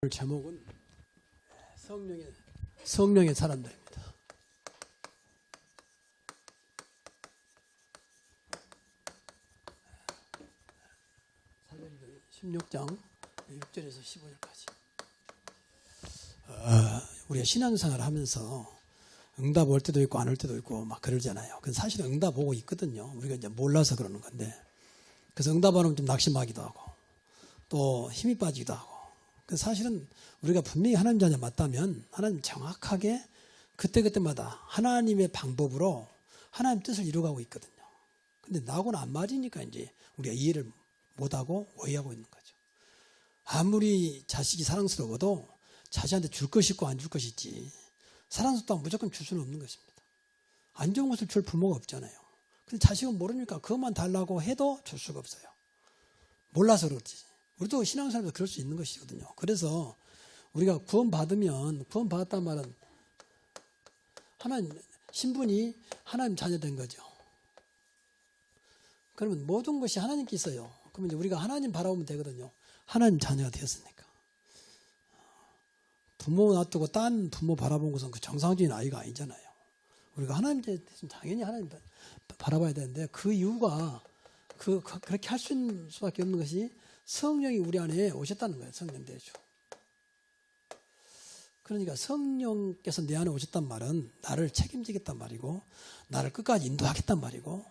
제목은 성령의 사람들입니다. 사도행전 16장 6절에서 15절까지. 우리가 신앙생활을 하면서 응답 올 때도 있고 안 올 때도 있고 막 그러잖아요. 근데 사실은 응답 오고 있거든요. 우리가 이제 몰라서 그러는 건데, 그래서 응답 안 오면 좀 낙심하기도 하고 또 힘이 빠지기도 하고. 사실은 우리가 분명히 하나님 자녀 맞다면 하나님 정확하게 그때그때마다 하나님의 방법으로 하나님 뜻을 이루어가고 있거든요. 근데 나하고는 안 맞으니까 이제 우리가 이해를 못하고 오해하고 있는 거죠. 아무리 자식이 사랑스러워도 자식한테 줄 것이 있고 안 줄 것이 있지, 사랑스럽다고 무조건 줄 수는 없는 것입니다. 안 좋은 것을 줄 부모가 없잖아요. 근데 자식은 모르니까 그것만 달라고 해도 줄 수가 없어요. 몰라서 그렇지. 우리도 신앙생활에서 그럴 수 있는 것이거든요. 그래서 우리가 구원받으면, 구원받았단 말은 하나님, 신분이 하나님 자녀된 거죠. 그러면 모든 것이 하나님께 있어요. 그러면 이제 우리가 하나님 바라보면 되거든요. 하나님 자녀가 되었으니까. 부모 놔두고 딴 부모 바라본 것은 그 정상적인 아이가 아니잖아요. 우리가 하나님께 대해서 당연히 하나님 바라봐야 되는데, 그 이유가 그렇게 할 수밖에 없는 것이 성령이 우리 안에 오셨다는 거예요. 성령 대주. 그러니까 성령께서 내 안에 오셨단 말은 나를 책임지겠단 말이고, 나를 끝까지 인도하겠단 말이고,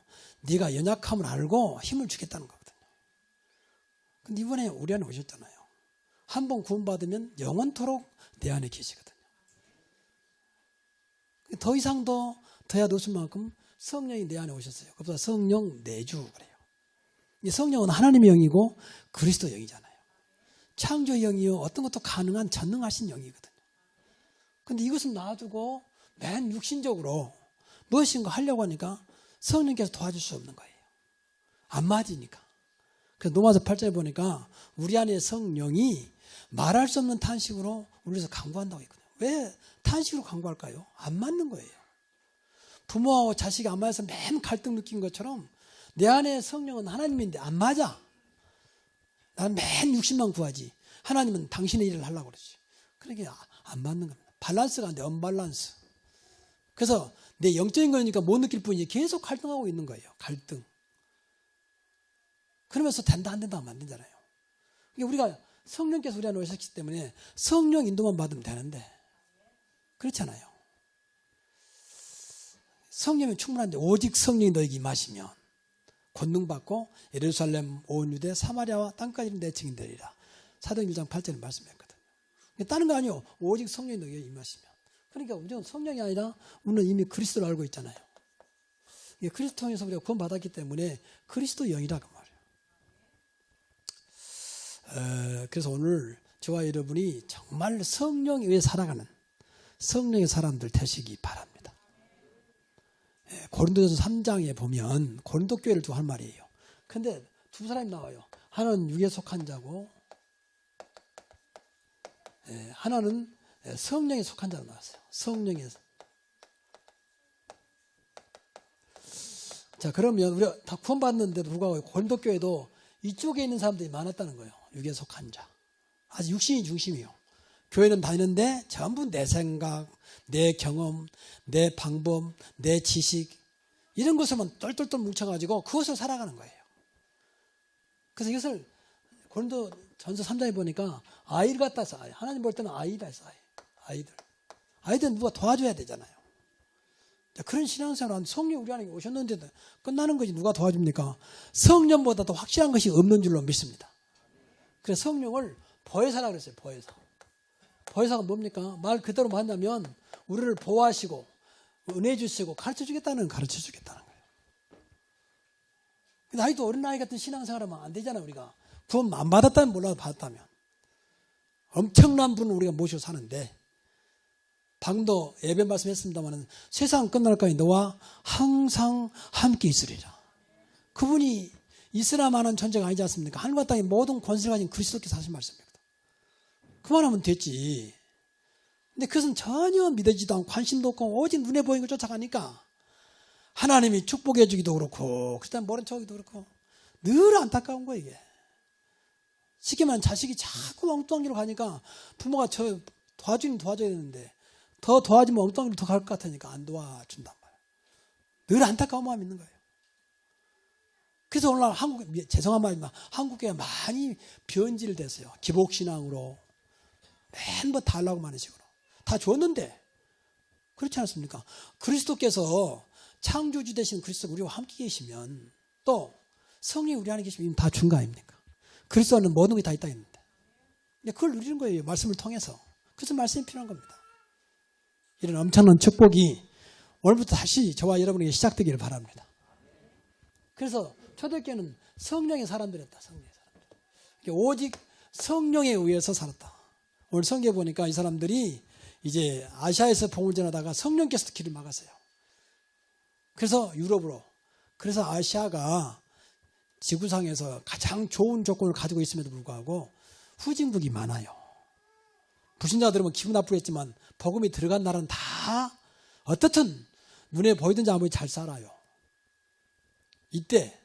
네가 연약함을 알고 힘을 주겠다는 거거든요. 근데 이번에 우리 안에 오셨잖아요. 한 번 구원받으면 영원토록 내 안에 계시거든요. 더 이상도 더야 놓을 만큼 성령이 내 안에 오셨어요. 그래서 성령 내주 그래요. 성령은 하나님의 영이고 그리스도 영이잖아요. 창조의 영이요, 어떤 것도 가능한 전능하신 영이거든요. 그런데 이것을 놔두고 맨 육신적으로 무엇인가 하려고 하니까 성령께서 도와줄 수 없는 거예요. 안 맞으니까. 그래서 로마서 8절에 보니까 우리 안에 성령이 말할 수 없는 탄식으로 울려서 간구한다고 했거든요. 왜 탄식으로 간구할까요? 안 맞는 거예요. 부모하고 자식이 안 맞아서 맨 갈등 느낀 것처럼 내 안에 성령은 하나님인데 안 맞아. 나는 맨 육신만 구하지, 하나님은 당신의 일을 하려고 그러지. 그러니까 안 맞는 겁니다. 밸런스가 안 돼, 언밸런스. 그래서 내 영적인 거니까 못 느낄 뿐이지 계속 갈등하고 있는 거예요. 갈등. 그러면서 된다 안 된다 하면 안 되잖아요. 그러니까 우리가 성령께서 우리 안에 오셨기 때문에 성령 인도만 받으면 되는데 그렇잖아요. 성령이 충분한데 오직 성령이 너에게 임하시면 권능받고 예루살렘 온 유대 사마리아와 땅까지는 내 증인 되리라. 사도행전 1장 8절에 말씀했거든요. 다른 거 아니에요. 오직 성령이 너에게 임하시면. 그러니까 우리는 성령이 아니라 우리는 이미 그리스도를 알고 있잖아요. 그리스도 통해서 우리가 구원받았기 때문에 그리스도 영이라고 말해요. 그래서 오늘 저와 여러분이 정말 성령에 의해 살아가는 성령의 사람들 되시기 바랍니다. 고린도전서 3장에 보면 고린도 교회를 두고 할 말이에요. 근데 두 사람이 나와요. 하나는 육에 속한 자고 하나는 성령에 속한 자로 나왔어요. 성령에. 자, 그러면 우리가 다 구원받는데도 불구하고 고린도 교회도 이쪽에 있는 사람들이 많았다는 거예요. 육에 속한 자. 아주 육신이 중심이에요. 교회는 다니는데 전부 내 생각, 내 경험, 내 방법, 내 지식, 이런 것을만 똘똘똘 뭉쳐가지고 그것을 살아가는 거예요. 그래서 이것을 고린도 전서 3장에 보니까 아이를 갖다 써. 하나님 볼 때는 아이라 써. 아이들은 누가 도와줘야 되잖아요. 그런 신앙생활은 성령 우리 안에 오셨는데도 끝나는 거지 누가 도와줍니까? 성령보다 더 확실한 것이 없는 줄로 믿습니다. 그래서 성령을 보혜사라고 그랬어요. 보혜사가 뭡니까? 말 그대로 만나면 우리를 보호하시고 은혜 주시고 가르쳐 주겠다는 거예요. 근데 아이도 어린아이 같은 신앙생활하면 안 되잖아요. 우리가 구원 안 받았다면 몰라도 받았다면 엄청난 분을 우리가 모시고 사는데, 방도 예배 말씀했습니다만 세상 끝날까지 너와 항상 함께 있으리라. 그분이 있으라마는 존재가 아니지 않습니까? 하늘과 땅의 모든 권세를 가진 그리스도께서 하신 말씀입니다. 그만하면 됐지. 근데 그것은 전혀 믿어지도 않고 관심도 없고 오직 눈에 보이는 걸 쫓아가니까 하나님이 축복해 주기도 그렇고 그다음 모른 척하기도 그렇고 늘 안타까운 거예요. 이게 쉽게 말하면 자식이 자꾸 엉뚱한 길로 가니까 부모가 저 도와줘야 되는데 더 도와주면 엉뚱한 길로 더 갈 것 같으니까 안 도와준단 말이에요. 늘 안타까운 마음이 있는 거예요. 그래서 오늘날 한국, 죄송한 말이지만 한국에 많이 변질됐어요. 기복신앙으로 맨뭐 달라고 하는 식으로. 다 줬는데 그렇지 않습니까? 그리스도께서 창조주 되신 그리스도가 우리와 함께 계시면 또 성령이 우리 안에 계시면 다 준 거 아닙니까? 그리스도 안에 모든 게 다 있다 했는데 그걸 누리는 거예요. 말씀을 통해서. 그래서 말씀이 필요한 겁니다. 이런 엄청난 축복이 오늘부터 다시 저와 여러분에게 시작되기를 바랍니다. 그래서 초대교회는 성령의 사람들이었다. 성령의 사람들. 오직 성령에 의해서 살았다. 오늘 성경에 보니까 이 사람들이 이제 아시아에서 복음을 전하다가 성령께서 길을 막았어요. 그래서 유럽으로. 그래서 아시아가 지구상에서 가장 좋은 조건을 가지고 있음에도 불구하고 후진국이 많아요. 불신자들은 기분 나쁘겠지만 복음이 들어간 나라는 다 어떻든 눈에 보이든지 안 보이든지 잘 살아요. 이때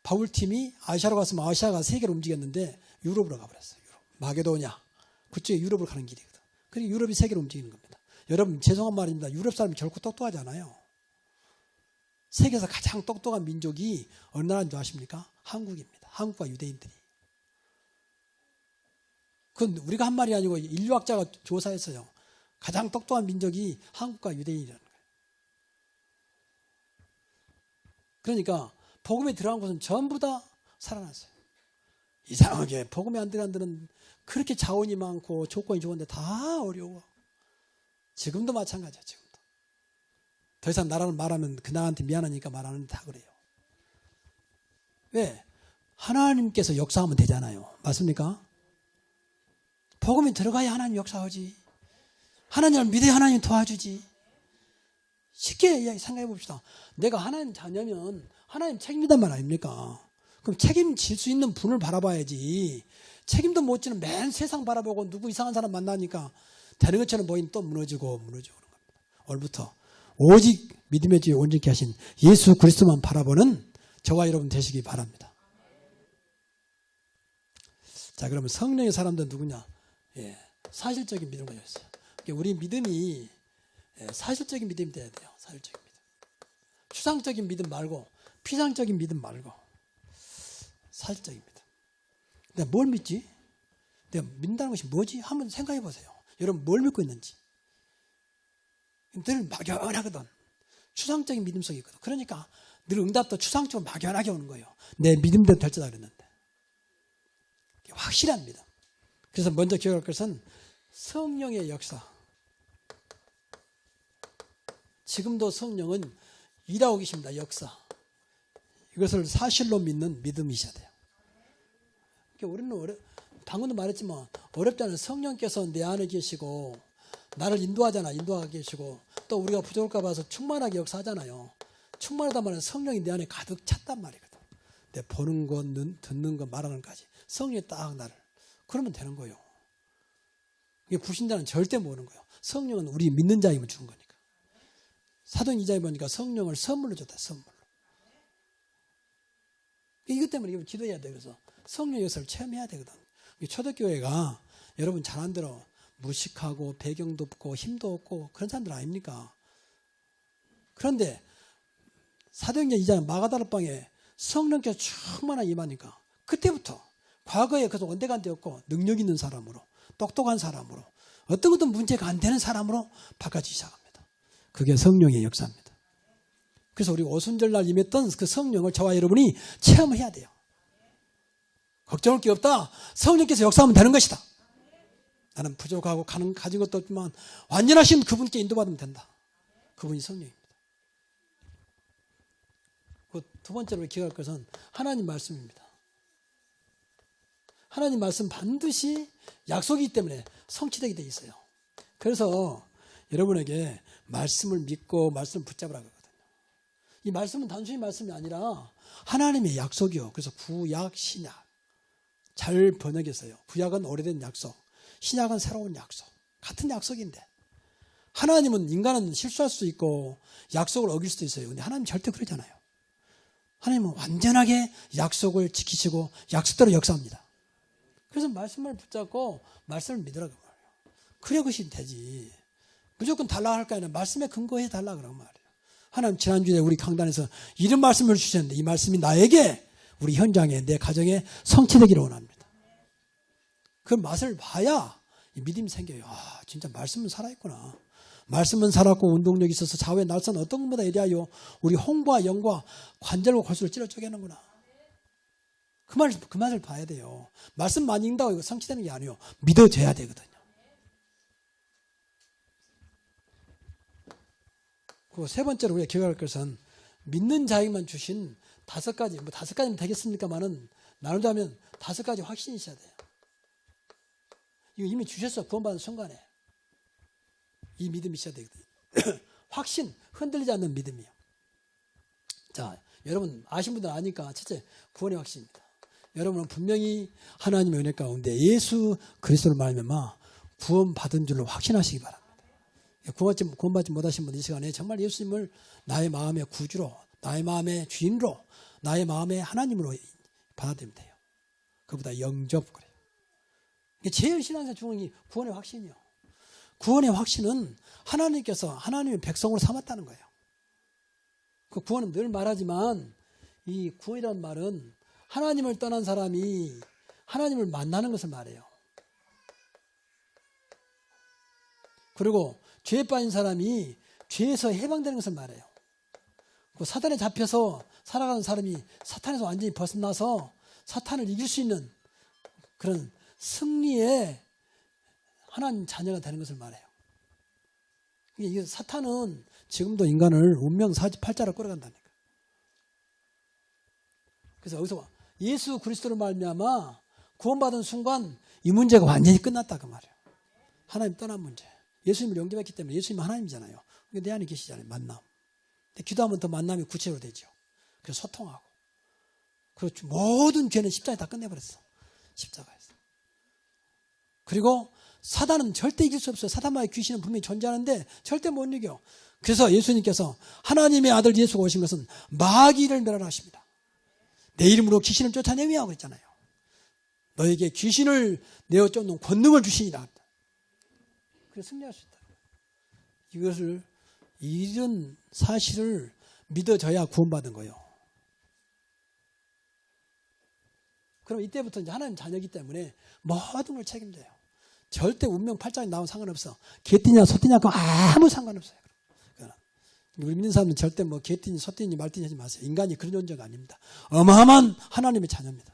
바울팀이 아시아로 갔으면 아시아가 세계로 움직였는데 유럽으로 가버렸어요. 유럽. 마게도냐. 그쪽에 유럽으로 가는 길이거든. 그러니까 유럽이 세계로 움직이는 겁니다. 여러분 죄송한 말입니다. 유럽 사람이 결코 똑똑하지 않아요. 세계에서 가장 똑똑한 민족이 어느 나라인 줄 아십니까? 한국입니다. 한국과 유대인들이. 그건 우리가 한 말이 아니고 인류학자가 조사했어요. 가장 똑똑한 민족이 한국과 유대인이라는 거예요. 그러니까 복음에 들어간 곳은 전부 다 살아났어요. 이상하게 복음에 안 들어간 데는 그렇게 자원이 많고 조건이 좋은데 다 어려워. 지금도 마찬가지야. 지금도. 더 이상 나라를 말하면 그 나라한테 미안하니까 말하는데 다 그래요. 왜? 하나님께서 역사하면 되잖아요. 맞습니까? 복음이 들어가야 하나님 역사하지. 하나님을 믿어야 하나님 도와주지. 쉽게 생각해 봅시다. 내가 하나님 자녀면 하나님 책임이단 말 아닙니까? 그럼 책임질 수 있는 분을 바라봐야지. 책임도 못 지는 맨 세상 바라보고 누구 이상한 사람 만나니까 되는 것처럼 보이면 또 무너지고 그러는 겁니다. 오늘부터 오직 믿음의 주에 온전케 하신 예수 그리스도만 바라보는 저와 여러분 되시기 바랍니다. 자, 그러면 성령의 사람들은 누구냐? 예, 사실적인 믿음을 가지고 있어요. 우리 믿음이 사실적인 믿음이 돼야 돼요. 사실적인 믿음. 추상적인 믿음 말고 피상적인 믿음 말고 사실적인 믿음. 내가 뭘 믿지? 내가 믿는다는 것이 뭐지? 한번 생각해 보세요. 여러분 뭘 믿고 있는지. 늘 막연하거든. 추상적인 믿음 속에 있거든. 그러니까 늘 응답도 추상적으로 막연하게 오는 거예요. 내 믿음대로 될 줄 알았는데. 확실한 믿음. 그래서 먼저 기억할 것은 성령의 역사. 지금도 성령은 일하고 계십니다. 역사. 이것을 사실로 믿는 믿음이셔야 돼요. 우리는 방금도 말했지만 어렵다는 성령께서 내 안에 계시고 나를 인도하잖아. 인도하고 계시고 또 우리가 부족할까 봐서 충만하게 역사하잖아요. 충만하단 말은 성령이 내 안에 가득 찼단 말이거든. 내 보는 것, 듣는 것, 말하는 것까지 성령이 딱 나를. 그러면 되는 거예요. 이게 불신자는 절대 모르는 거예요. 성령은 우리 믿는 자에게 주는 거니까. 사도행 2장에 보니까 성령을 선물로 줬다. 선물로. 이것 때문에 기도해야 돼. 그래서 성령의 역사를 체험해야 되거든. 초대교회가 여러분 잘 안 들어 무식하고 배경도 없고 힘도 없고 그런 사람들 아닙니까? 그런데 사도행전 2장 마가다락방에 성령께서 충만하게 임하니까 그때부터 과거에 그래서 원대간되었고 능력 있는 사람으로 똑똑한 사람으로 어떤 것도 문제가 안 되는 사람으로 바꿔지기 시작합니다. 그게 성령의 역사입니다. 그래서 우리 오순절날 임했던 그 성령을 저와 여러분이 체험을 해야 돼요. 걱정할 게 없다. 성령께서 역사하면 되는 것이다. 나는 부족하고 가진 것도 없지만 완전하신 그분께 인도받으면 된다. 그분이 성령입니다. 그 두 번째로 기억할 것은 하나님 말씀입니다. 하나님 말씀 반드시 약속이기 때문에 성취되게 돼 있어요. 그래서 여러분에게 말씀을 믿고 말씀을 붙잡으라고 하거든요. 이 말씀은 단순히 말씀이 아니라 하나님의 약속이요. 그래서 구약, 신약 잘 번역했어요. 구약은 오래된 약속, 신약은 새로운 약속. 같은 약속인데 하나님은 인간은 실수할 수도 있고 약속을 어길 수도 있어요. 근데 하나님 절대 그러지 않아요. 하나님은 완전하게 약속을 지키시고 약속대로 역사합니다. 그래서 말씀을 붙잡고 말씀을 믿으라고 말이에요. 그래 그것이 되지. 무조건 달라 할 거 아니라 말씀에 근거해 달라 그런 말이에요. 하나님 지난주에 우리 강단에서 이런 말씀을 주셨는데 이 말씀이 나에게 우리 현장에 내 가정에 성취되기를 원합니다. 그 맛을 봐야 믿음이 생겨요. 아 진짜 말씀은 살아있구나. 말씀은 살았고 운동력이 있어서 좌우의 날선 어떤 것보다 예리하여 우리 홍과 영과 관절과 골수를 찔러 쪼개는구나. 그 맛을 봐야 돼요. 말씀 많이 읽는다고 이거 성취되는 게 아니에요. 믿어져야 되거든요. 그 세 번째로 우리가 기억할 것은 믿는 자에게만 주신 5가지, 뭐 5가지면 되겠습니까만은 나누자면 5가지 확신이 있어야 돼요. 이거 이미 주셨어. 구원받은 순간에. 이 믿음이 있어야 되거든요. 확신, 흔들리지 않는 믿음이요. 자, 여러분 아신 분들 아니까 첫째 구원의 확신입니다. 여러분은 분명히 하나님의 은혜 가운데 예수 그리스도를 말미암아 구원받은 줄로 확신하시기 바랍니다. 구원받지 못하신 분들 이 시간에 정말 예수님을 나의 마음의 구주로, 나의 마음의 주인으로, 나의 마음의 하나님으로 받아들이면 돼요. 그보다 영접 그래요. 제일 신앙생활 중요한 게 구원의 확신이요. 구원의 확신은 하나님께서 하나님의 백성으로 삼았다는 거예요. 그 구원은 늘 말하지만 이 구원이라는 말은 하나님을 떠난 사람이 하나님을 만나는 것을 말해요. 그리고 죄에 빠진 사람이 죄에서 해방되는 것을 말해요. 그 사탄에 잡혀서 살아가는 사람이 사탄에서 완전히 벗어나서 사탄을 이길 수 있는 그런 승리의 하나님 자녀가 되는 것을 말해요. 이게 사탄은 지금도 인간을 운명 사지팔자로 끌어간다니까. 그래서 여기서 예수 그리스도로 말미암아 구원받은 순간 이 문제가 완전히 끝났다 그 말이에요. 하나님 떠난 문제. 예수님을 영접했기 때문에 예수님은 하나님이잖아요. 내 안에 계시잖아요. 만남. 근데 기도하면 더 만남이 구체로 되죠. 그래서 소통하고. 그리고 모든 죄는 십자가에 다 끝내버렸어. 십자가에서. 그리고 사단은 절대 이길 수 없어요. 사단과의 귀신은 분명히 존재하는데 절대 못 이겨. 그래서 예수님께서 하나님의 아들 예수가 오신 것은 마귀를 멸하십니다. 내 이름으로 귀신을 쫓아내며 하고 있잖아요. 너에게 귀신을 내어 쫓는 권능을 주시니라. 그래서 승리할 수 있다. 이것을 이런 사실을 믿어져야 구원받은 거예요. 그럼 이때부터 이제 하나님 자녀이기 때문에 모든 걸 책임져요. 절대 운명 팔자에 나온 상관없어. 개띠냐 소띠냐 그 아무 상관없어요. 우리 믿는 사람은 절대 뭐 개띠니 소띠니 말띠니 하지 마세요. 인간이 그런 존재가 아닙니다. 어마어마한 하나님의 자녀입니다.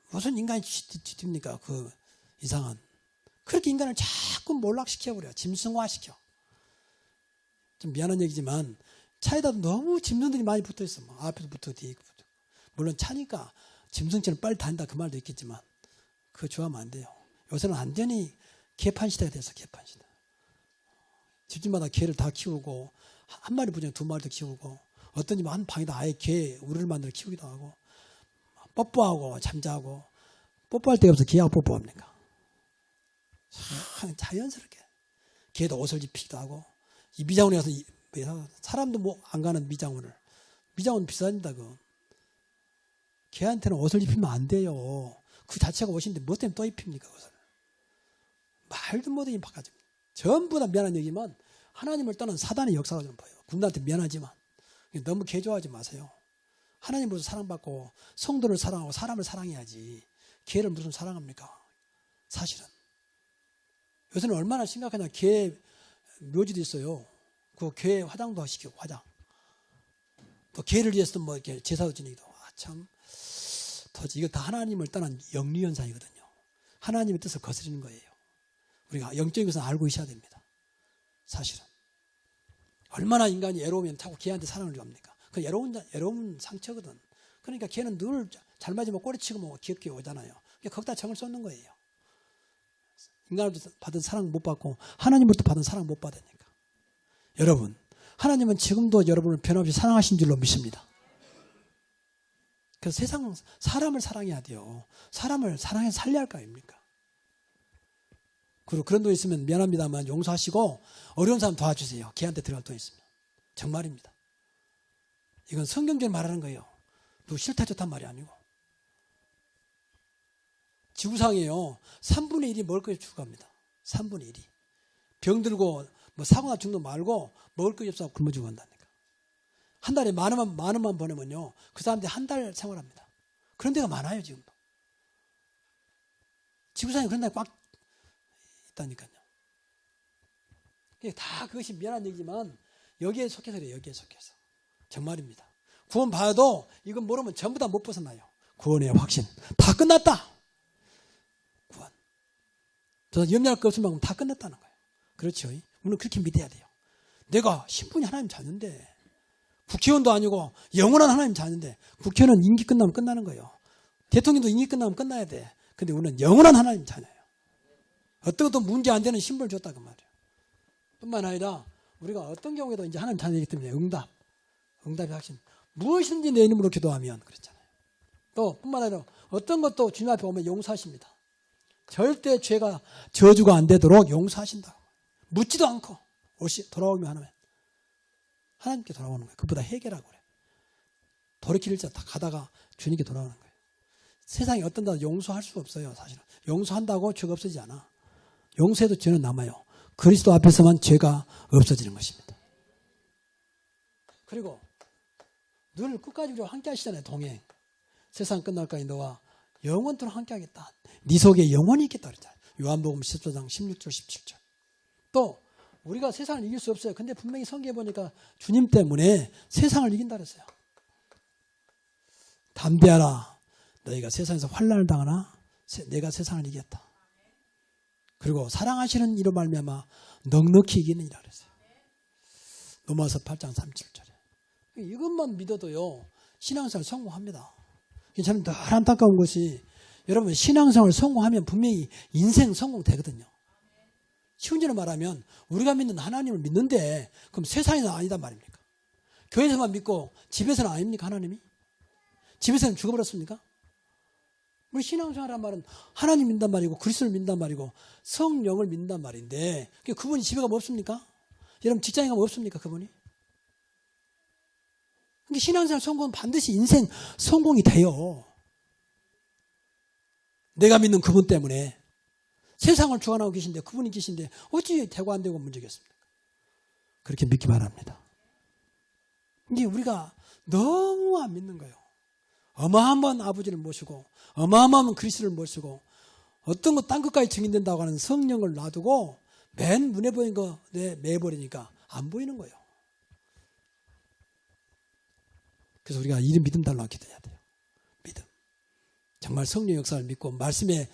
무슨 인간이 쥐입니까? 그 이상한. 그렇게 인간을 자꾸 몰락시켜버려요. 짐승화시켜. 좀 미안한 얘기지만 차에다 너무 짐승들이 많이 붙어있어. 뭐 앞에도 붙어 뒤에 붙어. 물론 차니까 짐승처럼 빨리 다닌다 그 말도 있겠지만 그거 좋아하면 안 돼요. 요새는 완전히 개판 시대가 됐어. 개판 시대. 집집마다 개를 다 키우고 한 마리 부정 두 마리도 키우고 어떤 집은 한 방에다 아예 개 우리를 만들어 키우기도 하고 뽀뽀하고 잠자고 뽀뽀할 데가 없어 개하고 뽀뽀합니까? 자연스럽게 개도 옷을 입히기도 하고 이 미장원에 가서 사람도 뭐 안 가는 미장원 비쌉니다. 그 개한테는 옷을 입히면 안 돼요. 그 자체가 옷인데 뭐 때문에 또 입힙니까? 옷을 말도 못하게 바꿔줍니다. 전부 다 미안한 얘기만 하나님을 떠난 사단의 역사가 좀 보여요. 군대한테 미안하지만 너무 개조하지 마세요. 하나님으로서 사랑받고 성도를 사랑하고 사람을 사랑해야지 개를 무슨 사랑합니까? 사실은 요새는 얼마나 심각하냐. 개 묘지도 있어요. 그 개 화장도 시키고 화장. 또 개를 위해서도 뭐 이렇게 제사도 지내기도. 참 도대체 이거 다 하나님을 떠난 영리 현상이거든요. 하나님의 뜻을 거스르는 거예요. 우리가 영적인 것은 알고 있어야 됩니다. 사실은 얼마나 인간이 애로우면 자꾸 개한테 사랑을 합니까? 그 애로운 상처거든. 그러니까 개는 늘 잘 맞으면 꼬리치고 뭐 귀엽게 오잖아요. 거기다 정을 쏟는 거예요. 인간으로부터 받은 사랑 못 받고 하나님으로부터 받은 사랑 못 받으니까. 여러분, 하나님은 지금도 여러분을 변함없이 사랑하신 줄로 믿습니다. 그래서 세상 사람을 사랑해야 돼요. 사람을 사랑해서 살려야 할 거 아닙니까? 그리고 그런 돈 있으면 미안합니다만 용서하시고 어려운 사람 도와주세요. 걔한테 들어갈 돈 있으면. 정말입니다. 이건 성경적으로 말하는 거예요. 누구 싫다 좋단 말이 아니고. 지구상에요. 3분의 1이 먹을 것이 죽어갑니다. 3분의 1이. 병들고 뭐 사고나 죽는 말고 먹을 것이 없어서 굶어 죽어간다니까. 한 달에 만 원만 보내면요. 그 사람들이 한 달 생활합니다. 그런 데가 많아요, 지금도. 지구상에 그런 데가 꽉 있다니까요. 다 그것이 미안한 얘기지만 여기에 속해서 그래요. 여기에 속해서. 정말입니다. 구원 받아도 이건 모르면 전부 다 못 벗어나요. 구원의 확신. 다 끝났다. 구원. 저 염려할 거 없을 만큼 다 끝났다는 거예요. 그렇죠. 우리는 그렇게 믿어야 돼요. 내가 신분이 하나님 자녀인데 국회의원도 아니고 영원한 하나님 자녀인데 국회의원은 임기 끝나면 끝나는 거예요. 대통령도 임기 끝나면 끝나야 돼. 근데 우리는 영원한 하나님 자녀예요. 어떤 것도 문제 안 되는 신분을 줬다 그 말이에요. 뿐만 아니라 우리가 어떤 경우에도 이제 하나님 자녀이기 때문에 응답의 확신. 무엇이든지 내 이름으로 기도하면 그랬잖아요. 또 뿐만 아니라 어떤 것도 주님 앞에 오면 용서하십니다. 절대 죄가 저주가 안 되도록 용서하신다. 묻지도 않고 돌아오면 하나님께 돌아오는 거예요. 그보다 해결하고 그래. 돌이킬 자 다 가다가 주님께 돌아오는 거예요. 세상에 어떤 데도 용서할 수가 없어요. 사실은 용서한다고 죄가 없어지지 않아. 용서해도 죄는 남아요. 그리스도 앞에서만 죄가 없어지는 것입니다. 그리고 늘 끝까지 우리와 함께 하시잖아요. 동행. 세상 끝날까지 너와 영원토록 함께 하겠다. 네 속에 영원히 있겠다 그랬잖아요. 요한복음 14장 16절 17절. 또 우리가 세상을 이길 수 없어요. 근데 분명히 성경에 보니까 주님 때문에 세상을 이긴다 그랬어요. 담대하라. 너희가 세상에서 환난을 당하나 내가 세상을 이겼다. 그리고 사랑하시는 이로 말미암아 넉넉히 이기느니라 그랬어요. 로마서 8장 37절에. 이것만 믿어도요. 신앙생활 성공합니다. 저는 늘 안타까운 것이 여러분 신앙생활 성공하면 분명히 인생 성공되거든요. 쉬운 대로 말하면 우리가 믿는 하나님을 믿는데 그럼 세상에는 아니단 말입니까? 교회에서만 믿고 집에서는 아닙니까? 하나님이? 집에서는 죽어버렸습니까? 우리 신앙생활이란 말은 하나님 믿는단 말이고 그리스도를 믿는단 말이고 성령을 믿는단 말인데 그분이 집에 가면 없습니까? 여러분 직장에 가면 없습니까? 그분이? 근데 신앙생활 성공은 반드시 인생 성공이 돼요. 내가 믿는 그분 때문에 세상을 주관하고 계신데 그분이 계신데 어찌 되고 안 되고 문제겠습니까? 그렇게 믿기 바랍니다. 이게 우리가 너무 안 믿는 거예요. 어마어마한 아버지를 모시고 어마어마한 그리스도를 모시고 어떤 것 딴 것까지 증인된다고 하는 성령을 놔두고 맨 눈에 보이는 거 매버리니까 안 보이는 거예요. 그래서 우리가 이 믿음 달라고 기도해야 돼요. 믿음. 정말 성령 역사를 믿고 말씀의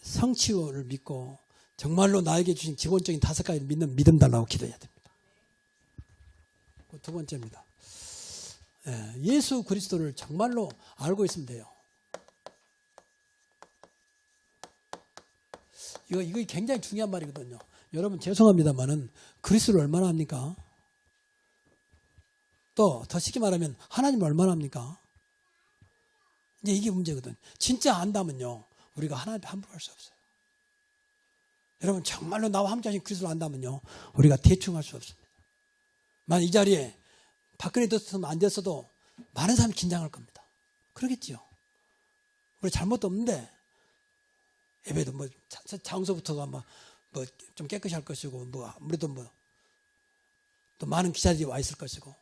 성취를 믿고 정말로 나에게 주신 기본적인 5가지를 믿는 믿음 달라고 기도해야 됩니다. 두 번째입니다. 예수 그리스도를 정말로 알고 있으면 돼요. 이거 굉장히 중요한 말이거든요. 여러분 죄송합니다만은 그리스도를 얼마나 합니까? 또 더 쉽게 말하면 하나님을 얼마나 합니까? 이제 이게 문제거든요. 진짜 안다면요. 우리가 하나님 함부로 할 수 없어요. 여러분 정말로 나와 함께 하신 그리스도를 안다면요. 우리가 대충 할 수 없습니다. 만약 이 자리에 박근혜 됐으면 안 됐어도 많은 사람이 긴장할 겁니다. 그러겠지요. 우리 잘못도 없는데 예배도 뭐 장소부터가 뭐 좀 깨끗이 할 것이고 뭐 아무래도 뭐 또 많은 기자들이 와 있을 것이고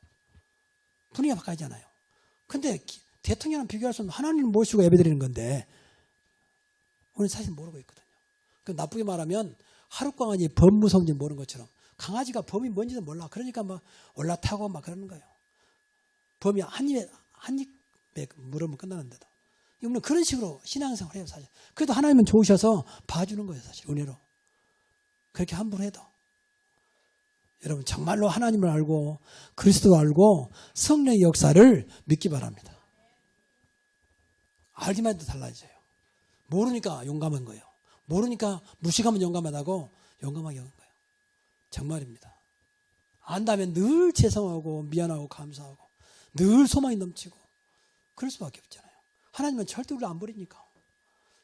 분위기가 바뀌잖아요. 근데 대통령이랑 비교할 수 없는 하나님을 모시고 예배드리는 건데 우리는 사실 모르고 있거든요. 나쁘게 말하면 하룻광안이 범 무서운지 모르는 것처럼 강아지가 범이 뭔지도 몰라. 그러니까 막 올라타고 막 그러는 거예요. 범이 한 입에 물으면 끝나는데도. 우리는 그런 식으로 신앙생활을 해요, 사실. 그래도 하나님은 좋으셔서 봐주는 거예요, 사실. 은혜로. 그렇게 함부로 해도. 여러분, 정말로 하나님을 알고 그리스도를 알고 성령의 역사를 믿기 바랍니다. 알기만 해도 달라져요. 모르니까 용감한 거예요. 모르니까 무식하면 용감하다고 용감하게 하는 거예요. 정말입니다. 안다면 늘 죄송하고 미안하고 감사하고 늘 소망이 넘치고 그럴 수밖에 없잖아요. 하나님은 절대 우리를 안 버리니까.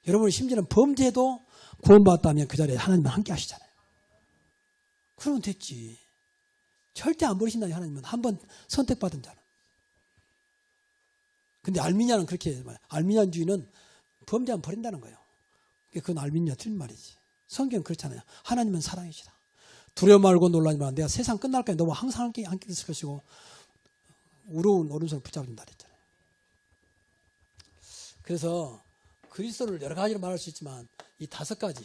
여러분이 심지어는 범죄도 구원받았다면 그 자리에 하나님은 함께 하시잖아요. 그러면 됐지. 절대 안 버리신다니 하나님은 한번 선택받은 자는. 근데 알미냐는 그렇게 해요. 알미냐주의는 범죄하면 버린다는 거예요. 그건 알미니아 틀린 말이지. 성경은 그렇잖아요. 하나님은 사랑이시다. 두려워 말고 놀라지 마. 내가 세상 끝날까지 너와 항상 함께 있을 것이고 우러운 오른손을 붙잡는다 그랬잖아요. 그래서 그리스도를 여러 가지로 말할 수 있지만 이 5가지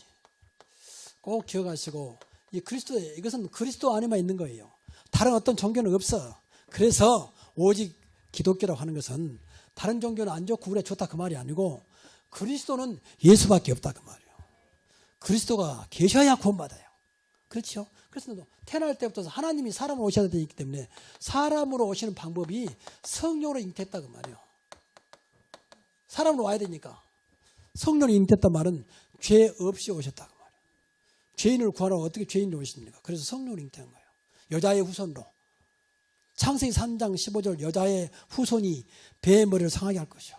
꼭 기억하시고 이것은 그리스도 안에만 있는 거예요. 다른 어떤 종교는 없어. 그래서 오직 기독교라고 하는 것은 다른 종교는 안 좋고 우리가 좋다 그 말이 아니고 그리스도는 예수밖에 없다 그 말이에요. 그리스도가 계셔야 구원받아요. 그렇죠? 그래서 태어날 때부터 하나님이 사람으로 오셔야 되기 때문에 사람으로 오시는 방법이 성령으로 잉태했다 그 말이에요. 사람으로 와야 되니까. 성령이 잉태했단 말은 죄 없이 오셨다 그 말이에요. 죄인을 구하러 어떻게 죄인이 오십니까? 그래서 성령으로 잉태한 거예요. 여자의 후손으로. 창세기 3장 15절 여자의 후손이 배의 머리를 상하게 할 것이요.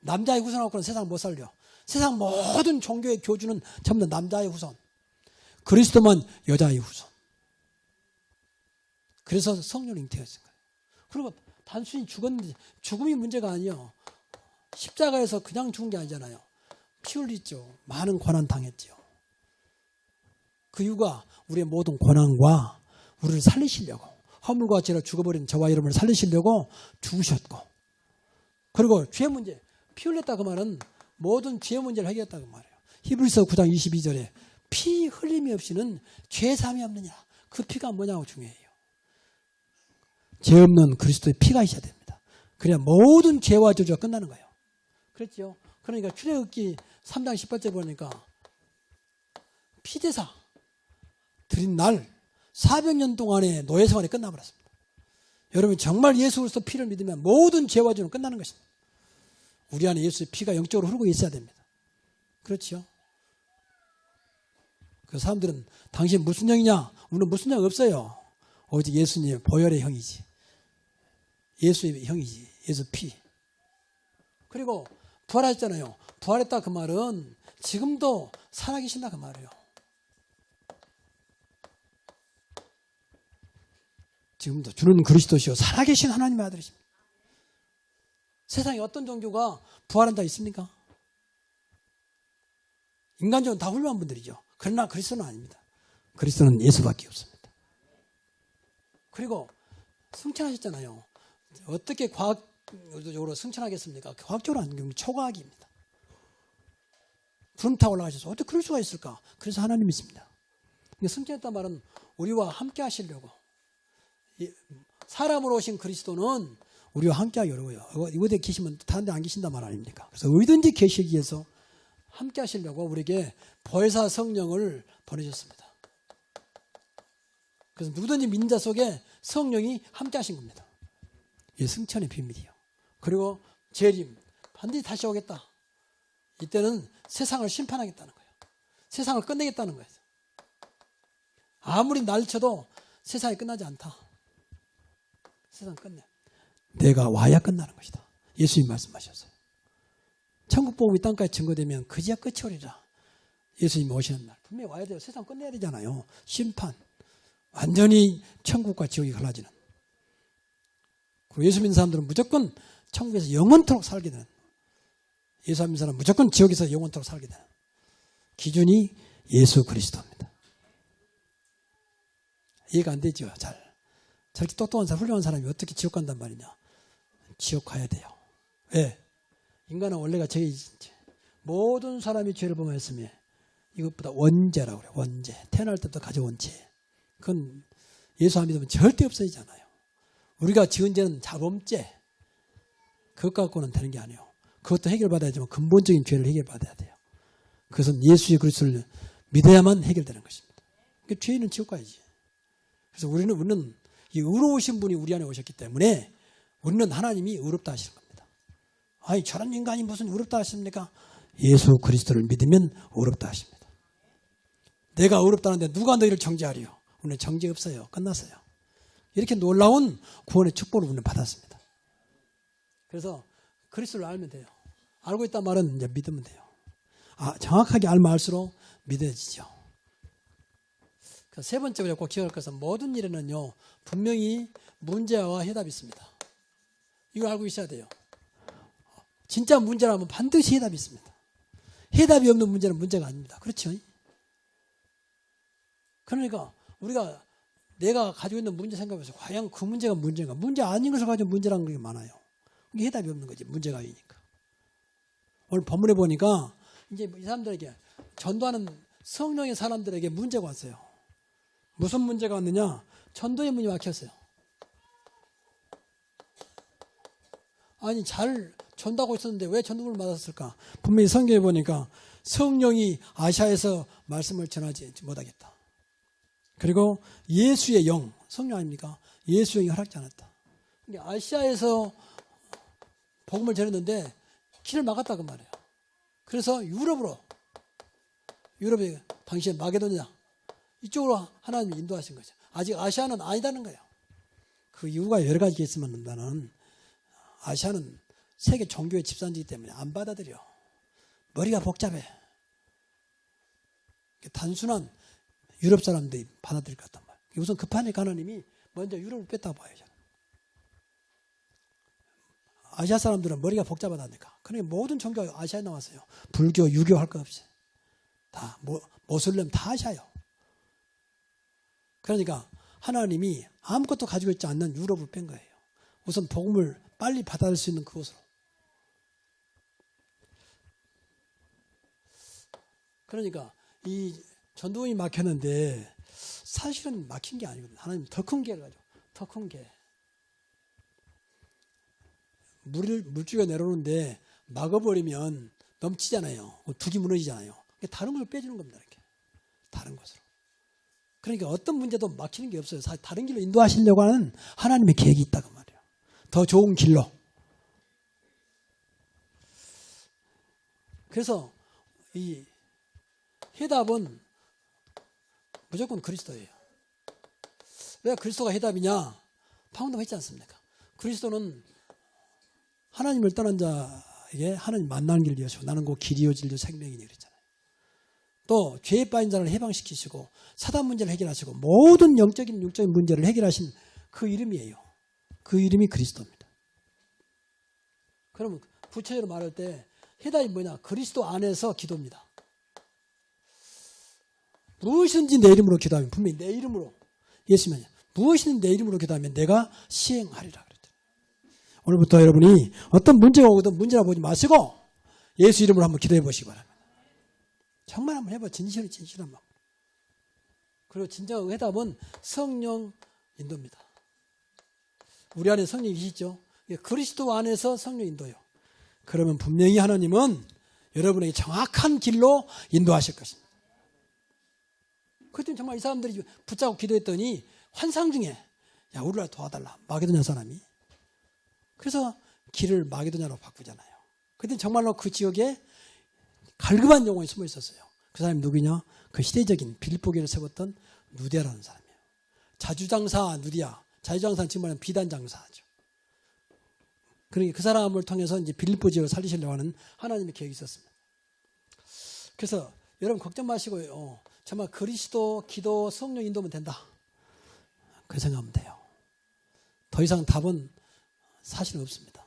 남자의 후손 갖고는 세상 못 살려. 세상 모든 종교의 교주는 전부 다 남자의 후손. 그리스도만 여자의 후손. 그래서 성령을 잉태했을 거예요. 그리고 단순히 죽었는데 죽음이 문제가 아니에요. 십자가에서 그냥 죽은 게 아니잖아요. 피 흘렸죠. 많은 고난 당했죠. 그 이유가 우리의 모든 고난과 우리를 살리시려고 허물과 죄로 죽어버린 저와 여러분을 살리시려고 죽으셨고 그리고 죄 문제 피 흘렸다 그 말은 모든 죄 문제를 해결했다 그 말이에요. 히브리서 9장 22절에 피 흘림이 없이는 죄 사함이 없느냐. 그 피가 뭐냐고 중요해요. 죄 없는 그리스도의 피가 있어야 됩니다. 그래야 모든 죄와 저주가 끝나는 거예요. 그렇죠? 그러니까 출애굽기 3장 18절 보니까 피제사 드린 날 400년 동안의 노예 생활이 끝나버렸습니다. 여러분 정말 예수 그리스도 피를 믿으면 모든 죄와 저주는 끝나는 것입니다. 우리 안에 예수의 피가 영적으로 흐르고 있어야 됩니다. 그렇죠? 그 사람들은 당신 무슨 형이냐? 우리는 무슨 형 없어요. 오직 예수님의 보혈의 형이지. 예수의 형이지. 예수 피. 그리고 부활하셨잖아요. 부활했다 그 말은 지금도 살아계신다 그 말이에요. 지금도 주는 그리스도시요 살아계신 하나님의 아들이십니다. 세상에 어떤 종교가 부활한 자 있습니까? 인간적으로 다 훌륭한 분들이죠. 그러나 그리스도는 아닙니다. 그리스도는 예수밖에 없습니다. 그리고 승천하셨잖아요. 어떻게 과학적으로 승천하겠습니까? 과학적으로 하는 경우 초과학입니다. 구름 타고 올라가셔서 어떻게 그럴 수가 있을까? 그래서 하나님이 있습니다. 승천했단 말은 우리와 함께 하시려고. 사람으로 오신 그리스도는 우리와 함께 하기 어려워요. 어디 계시면 다른 데 안 계신단 말 아닙니까? 그래서 어디든지 계시기 위해서 함께 하시려고 우리에게 보혜사 성령을 보내셨습니다. 그래서 누구든지 믿는 자 속에 성령이 함께 하신 겁니다. 이게 승천의 비밀이에요. 그리고 재림, 반드시 다시 오겠다. 이때는 세상을 심판하겠다는 거예요. 세상을 끝내겠다는 거예요. 아무리 날쳐도 세상이 끝나지 않다. 세상 끝내. 내가 와야 끝나는 것이다. 예수님이 말씀하셨어요. 천국 복음이 땅까지 증거되면 그제야 끝이 오리라. 예수님이 오시는 날 분명히 와야 돼요. 세상 끝내야 되잖아요. 심판. 완전히 천국과 지옥이 갈라지는. 그리고 예수 믿는 사람들은 무조건 천국에서 영원토록 살게 되는. 예수 믿는 사람은 무조건 지옥에서 영원토록 살게 되는. 기준이 예수 그리스도입니다. 이해가 안 되죠. 잘. 저렇게 똑똑한 사람, 훌륭한 사람이 어떻게 지옥 간단 말이냐. 지옥 가야 돼요. 왜? 인간은 원래가 모든 사람이 죄를 범했으며 이것보다 원죄라고 그래요. 원죄. 태어날 때부터 가져온 죄. 그건 예수 안 믿으면 절대 없어지잖아요. 우리가 지은 죄는 자범죄. 그것 갖고는 되는 게 아니에요. 그것도 해결받아야지만 근본적인 죄를 해결받아야 돼요. 그것은 예수의 그리스도를 믿어야만 해결되는 것입니다. 그러니까 죄인은 지옥 가야지. 그래서 우리는 이 의로우신 분이 우리 안에 오셨기 때문에 우리는 하나님이 의롭다 하시는 겁니다. 아니 저런 인간이 무슨 의롭다 하십니까? 예수 그리스도를 믿으면 의롭다 하십니다. 내가 의롭다는데 누가 너희를 정죄하리요? 우리는 정죄 없어요. 끝났어요. 이렇게 놀라운 구원의 축복을 우리는 받았습니다. 그래서 그리스도를 알면 돼요. 알고 있단 말은 이제 믿으면 돼요. 정확하게 알면 알수록 믿어지죠. 세 번째로 꼭 기억할 것은 모든 일에는요 분명히 문제와 해답이 있습니다. 이걸 알고 있어야 돼요. 진짜 문제라면 반드시 해답이 있습니다. 해답이 없는 문제는 문제가 아닙니다. 그렇죠? 그러니까 우리가 내가 가지고 있는 문제 생각해서 과연 그 문제가 문제인가? 문제 아닌 것을 가지고 문제라는 게 많아요. 그게 해답이 없는 거지. 문제가 아니니까. 오늘 본문에 보니까 이제 이 사람들에게 전도하는 성령의 사람들에게 문제가 왔어요. 무슨 문제가 왔느냐? 전도의 문이 막혔어요. 아니 잘 전도하고 있었는데 왜 전도를 맞았을까? 분명히 성경에 보니까 성령이 아시아에서 말씀을 전하지 못하겠다. 그리고 예수의 영, 성령 아닙니까? 예수의 영이 허락지 않았다. 그러니까 아시아에서 복음을 전했는데 길을 막았다고 말이에요. 그래서 유럽이 당시에 마게도냐 이쪽으로 하나님이 인도하신 거죠. 아직 아시아는 아니다는 거예요. 그 이유가 여러 가지 있으면 나는 아시아는 세계 종교의 집산지이기 때문에 안 받아들여. 머리가 복잡해. 단순한 유럽 사람들이 받아들일 것 같단 말이에요. 우선 급하니까 하나님이 먼저 유럽을 뺐다고 봐요. 아시아 사람들은 머리가 복잡하다니까. 그러니까 모든 종교가 아시아에 나왔어요. 불교, 유교 할 것 없이. 다 모슬렘 다 아시아요. 그러니까 하나님이 아무것도 가지고 있지 않는 유럽을 뺀 거예요. 우선 복음을 빨리 받아들일 수 있는 그곳으로. 그러니까 이 전도원이 막혔는데 사실은 막힌 게 아니거든요. 하나님 더 큰 개를 가지고 더 큰 개. 물줄기가 내려오는데 막아버리면 넘치잖아요. 둑이 무너지잖아요. 다른 걸 빼주는 겁니다. 이렇게 다른 것으로. 그러니까 어떤 문제도 막히는 게 없어요. 다른 길로 인도하시려고 하는 하나님의 계획이 있다고 말이에요. 더 좋은 길로. 그래서 이 해답은 무조건 그리스도예요. 왜 그리스도가 해답이냐? 방금도 했지 않습니까? 그리스도는 하나님을 떠난 자에게 하나님 만나는 길을 여시고 나는 그 길이요 진리요 생명이니 그랬잖아요. 또 죄에 빠진 자를 해방시키시고 사단 문제를 해결하시고 모든 영적인 육적인 문제를 해결하신 그 이름이에요. 그 이름이 그리스도입니다. 그러면 구체적으로 말할 때 해답이 뭐냐? 그리스도 안에서 기도입니다. 무엇이든지 내 이름으로 기도하면 분명히 내 이름으로 예수님이 무엇이든 내 이름으로 기도하면 내가 시행하리라 그랬죠. 오늘부터 여러분이 어떤 문제가 오거든 문제라 보지 마시고 예수 이름으로 한번 기도해 보시기 바랍니다. 정말 한번 해봐. 진실한 마음. 그리고 진정한 해답은 성령 인도입니다. 우리 안에 성령이 계시죠? 그리스도 안에서 성령 인도요. 그러면 분명히 하나님은 여러분에게 정확한 길로 인도하실 것입니다. 그때 정말 이 사람들이 붙잡고 기도했더니 환상 중에 야 우리를 도와달라. 마게도냐 사람이. 그래서 길을 마게도냐로 바꾸잖아요. 그때 정말로 그 지역에 갈급한 영혼이 숨어 있었어요. 그 사람이 누구냐? 그 시대적인 빌립보교를 세웠던 누디아라는 사람이에요. 자주장사 누디아. 자주장사는 지금 말하는 비단장사죠. 그러니까 그 사람을 통해서 이제 빌립보 지역을 살리시려고 하는 하나님의 계획이 있었습니다. 그래서 여러분 걱정 마시고요. 정말 그리스도, 기도, 성령 인도면 된다. 그 생각하면 돼요. 더 이상 답은 사실은 없습니다.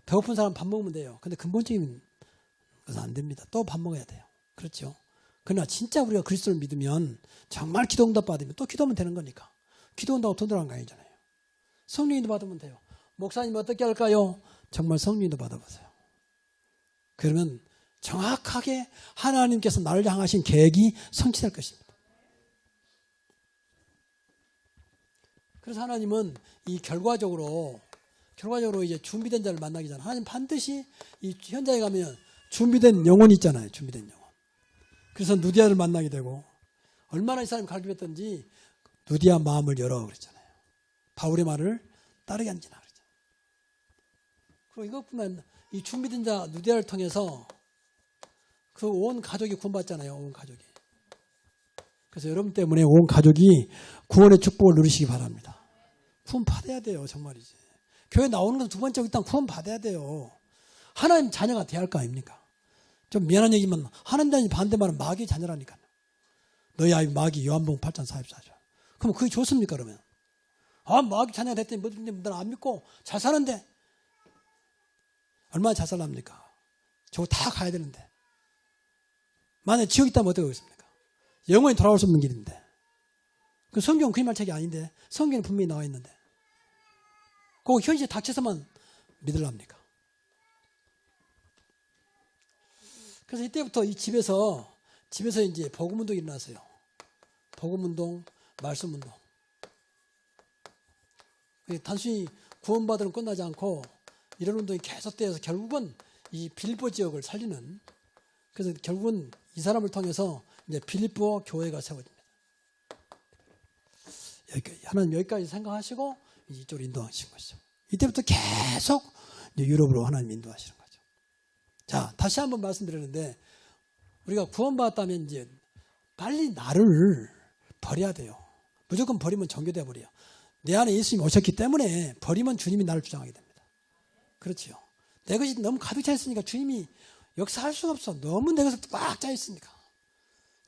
배고픈 사람 밥 먹으면 돼요. 근데 근본적인 것은 안 됩니다. 또 밥 먹어야 돼요. 그렇죠? 그러나 진짜 우리가 그리스도를 믿으면 정말 기도 응답 받으면 또 기도하면 되는 거니까. 기도 온다고 돈 들어간 거 아니잖아요. 성령 인도 받으면 돼요. 목사님 어떻게 할까요? 정말 성령 인도 받아보세요. 그러면 정확하게 하나님께서 나를 향하신 계획이 성취될 것입니다. 그래서 하나님은 이 결과적으로 이제 준비된 자를 만나기 전에 하나님 반드시 이 현장에 가면 준비된 영혼이 있잖아요. 준비된 영혼. 그래서 누디아를 만나게 되고 얼마나 이 사람이 갈급했던지 누디아 마음을 열어 그랬잖아요. 바울의 말을 따르게 앉으나 그랬잖아요. 그리고 이것뿐만 이 준비된 자 누디아를 통해서 그 온 가족이 구원받잖아요. 온 가족이. 그래서 여러분 때문에 온 가족이 구원의 축복을 누리시기 바랍니다. 구원 받아야 돼요. 정말이지. 교회 나오는 건 두 번째고 일단 구원 받아야 돼요. 하나님 자녀가 돼야 할 거 아닙니까? 좀 미안한 얘기면 하나님 반대말은 마귀의 자녀라니까요. 너희 아이 마귀 요한복음 8장 44절. 그럼 그게 좋습니까 그러면? 아 마귀 자녀가 됐더니 너는 안 믿고 잘 사는데 얼마나 잘 살랍니까? 저거 다 가야 되는데. 만약에 지옥이 있다면 어떻게 하겠습니까? 영원히 돌아올 수 없는 길인데. 그 성경은 거짓말책이 아닌데 성경에 분명히 나와 있는데 그 현실에 닥쳐서만 믿으랍니까? 그래서 이때부터 이 집에서 이제 복음운동이 일어났어요. 복음운동, 말씀운동. 단순히 구원받으면 끝나지 않고 이런 운동이 계속되어서 결국은 이 빌립보 지역을 살리는, 그래서 결국은 이 사람을 통해서 이제 빌립보 교회가 세워집니다. 하나님 여기까지 생각하시고 이쪽으로 인도하신 것이죠. 이때부터 계속 이제 유럽으로 하나님 인도하시는 거죠. 자, 다시 한번 말씀드렸는데 우리가 구원받았다면 이제 빨리 나를 버려야 돼요. 무조건 버리면 정교돼 버려요. 내 안에 예수님이 오셨기 때문에 버리면 주님이 나를 주장하게 됩니다. 그렇지요. 내 것이 너무 가득 차 있으니까 주님이 역사할 수가 없어. 너무 내 것이 꽉 차 있으니까.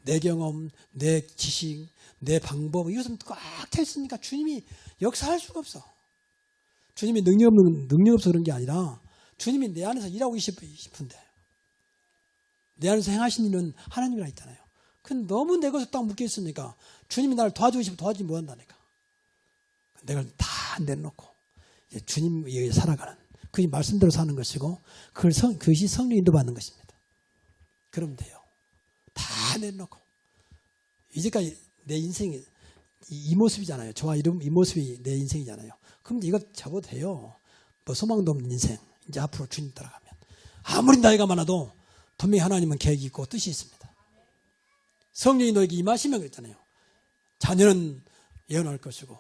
내 경험, 내 지식, 내 방법, 이것은 꽉 차 있으니까 주님이 역사할 수가 없어. 주님이 능력 없어 그런 게 아니라 주님이 내 안에서 일하고 싶은데 내 안에서 행하신 일은 하나님이라 했잖아요. 근데 너무 내 것에 딱 묶여 있으니까 주님이 나를 도와주고 싶어 도와주지 못한다니까. 내가 다 내놓고 이제 주님 위에 살아가는 그 말씀대로 사는 것이고 그것이 성령 인도받는 것입니다. 그러면 돼요. 다 내놓고 이제까지 내 인생이 이 모습이잖아요. 저와 이 모습이 내 인생이잖아요. 그럼 이거 접어도 돼요. 뭐 소망도 없는 인생. 이제 앞으로 주님 따라가면 아무리 나이가 많아도 분명히 하나님은 계획이 있고 뜻이 있습니다. 성령이 너에게 임하시면 그랬잖아요. 자녀는 예언할 것이고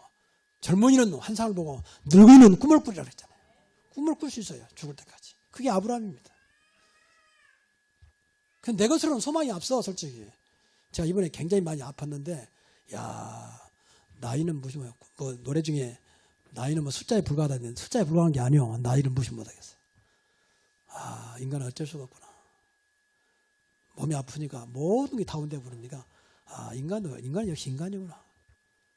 젊은이는 환상을 보고 늙은이는 꿈을 꾸리라 그랬잖아요. 꿈을 꿀 수 있어요. 죽을 때까지. 그게 아브라함입니다. 근데 내 것으로는 소망이 앞서 솔직히. 제가 이번에 굉장히 많이 아팠는데 나이는 무시 못하고 뭐 노래 중에 나이는 뭐 숫자에 불과하다는데 숫자에 불과한 게 아니요. 나이를 무시 못하겠어요. 인간은 어쩔 수가 없구나. 몸이 아프니까 모든 게 다운돼 버리니까 인간 역시 인간이구나.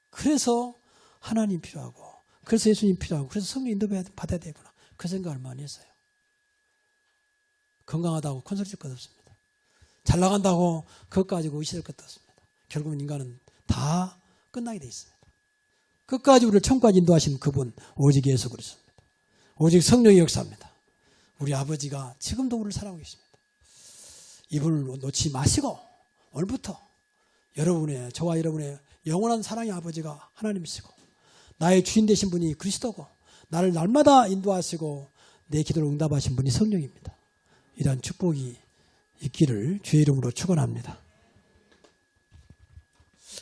그래서 하나님 필요하고 그래서 예수님 필요하고 그래서 성령 인도 받아야 되구나. 그 생각을 많이 했어요. 건강하다고 콘솔질 것 없습니다. 잘 나간다고 그것 가지고 의식할 것도 없습니다. 결국은 인간은 다 끝나게 돼 있습니다. 끝까지 우리를 천국까지 인도하신 그분 오직 예수 그리스도입니다. 오직 성령이 역사합니다. 우리 아버지가 지금도 우리를 사랑하고 계십니다. 이분을 놓지 마시고 오늘부터 저와 여러분의 영원한 사랑의 아버지가 하나님이시고 나의 주인 되신 분이 그리스도고 나를 날마다 인도하시고 내 기도를 응답하신 분이 성령입니다. 이러한 축복이 있기를 주의 이름으로 축원합니다.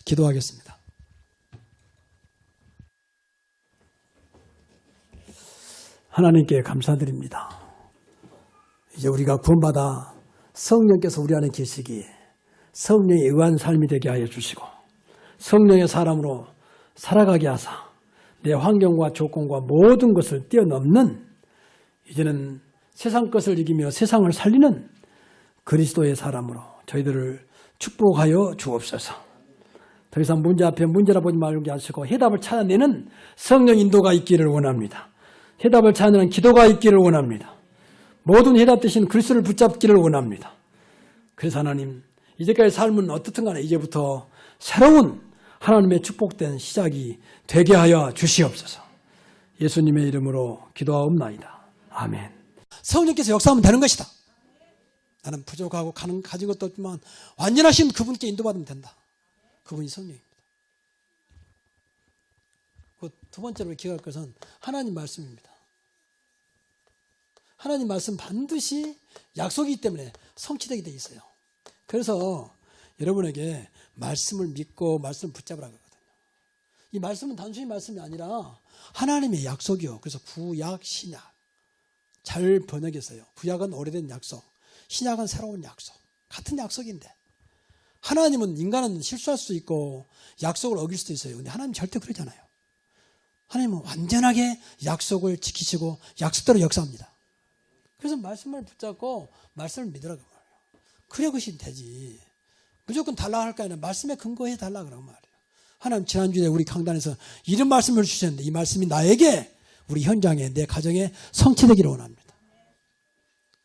기도하겠습니다. 하나님께 감사드립니다. 이제 우리가 구원받아 성령께서 우리 안에 계시기에 성령에 의한 삶이 되게 하여 주시고 성령의 사람으로 살아가게 하사 내 환경과 조건과 모든 것을 뛰어넘는 이제는 세상 것을 이기며 세상을 살리는 그리스도의 사람으로 저희들을 축복하여 주옵소서. 더 이상 문제 앞에 문제라 보지 말게 하시고 해답을 찾아내는 성령 인도가 있기를 원합니다. 해답을 찾는 기도가 있기를 원합니다. 모든 해답 대신 그리스도를 붙잡기를 원합니다. 그래서 하나님 이제까지 삶은 어떻든 간에 이제부터 새로운 하나님의 축복된 시작이 되게 하여 주시옵소서. 예수님의 이름으로 기도하옵나이다. 아멘. 성령께서 역사하면 되는 것이다. 나는 부족하고 가진 것도 없지만 완전하신 그분께 인도받으면 된다. 그분이 성령입니다. 그 두 번째로 기억할 것은 하나님 말씀입니다. 하나님 말씀 반드시 약속이기 때문에 성취되게 돼 있어요. 그래서 여러분에게 말씀을 믿고 말씀을 붙잡으라고 하거든요. 이 말씀은 단순히 말씀이 아니라 하나님의 약속이요. 그래서 구약, 신약 잘 번역했어요. 구약은 오래된 약속, 신약은 새로운 약속. 같은 약속인데 하나님은 인간은 실수할 수도 있고 약속을 어길 수도 있어요. 근데 하나님 절대 그러지 않아요. 하나님은 완전하게 약속을 지키시고 약속대로 역사합니다. 그래서 말씀을 붙잡고 말씀을 믿으라고 말해요. 그래 그것이 되지. 무조건 달라 할 거 아니라 말씀에 근거해 달라 그런 말이에요. 하나님 지난주에 우리 강단에서 이런 말씀을 주셨는데 이 말씀이 나에게 우리 현장에 내 가정에 성취되기를 원합니다.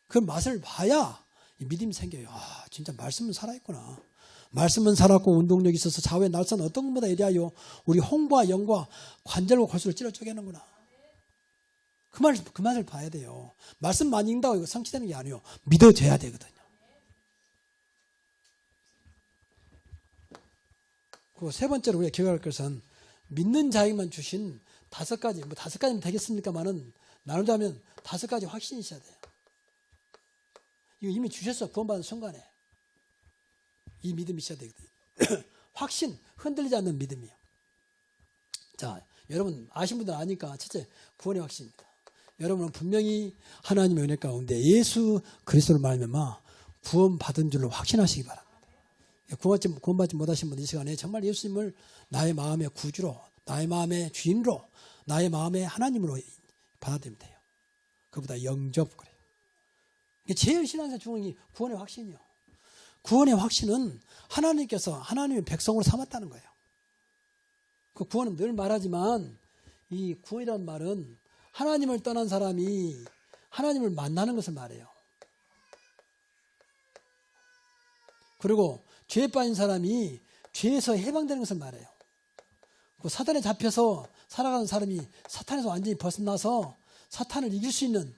그 맛을 봐야 믿음이 생겨요. 아, 진짜 말씀은 살아있구나. 말씀은 살았고 운동력이 있어서 좌우의 날선 어떤 것보다 예리하여 우리 홍과 영과 관절과 골수를 찔러 쪼개는구나. 그 맛을 봐야 돼요. 말씀 많이 읽는다고 이거 성취되는 게 아니에요. 믿어져야 되거든요. 그 세 번째로 우리가 기억할 것은 믿는 자에게만 주신 5가지, 뭐 5가지면 되겠습니까만은 나누자면 5가지 확신이 있어야 돼요. 이거 이미 주셨어. 구원받은 순간에. 이 믿음이 있어야 되거든요. 확신, 흔들리지 않는 믿음이에요. 자, 여러분 아신 분들 아니까 첫째, 구원의 확신입니다. 여러분은 분명히 하나님의 은혜 가운데 예수 그리스도를 말미암아 구원받은 줄로 확신하시기 바랍니다. 구원받지 못하신 분들 이 시간에 정말 예수님을 나의 마음의 구주로, 나의 마음의 주인으로, 나의 마음의 하나님으로 받아들이면 돼요. 그보다 영접 그래요. 제일 신앙생활 중요한 게 구원의 확신이요. 구원의 확신은 하나님께서 하나님의 백성으로 삼았다는 거예요. 그 구원은 늘 말하지만 이 구원이라는 말은 하나님을 떠난 사람이 하나님을 만나는 것을 말해요. 그리고 죄에 빠진 사람이 죄에서 해방되는 것을 말해요. 그 사탄에 잡혀서 살아가는 사람이 사탄에서 완전히 벗어나서 사탄을 이길 수 있는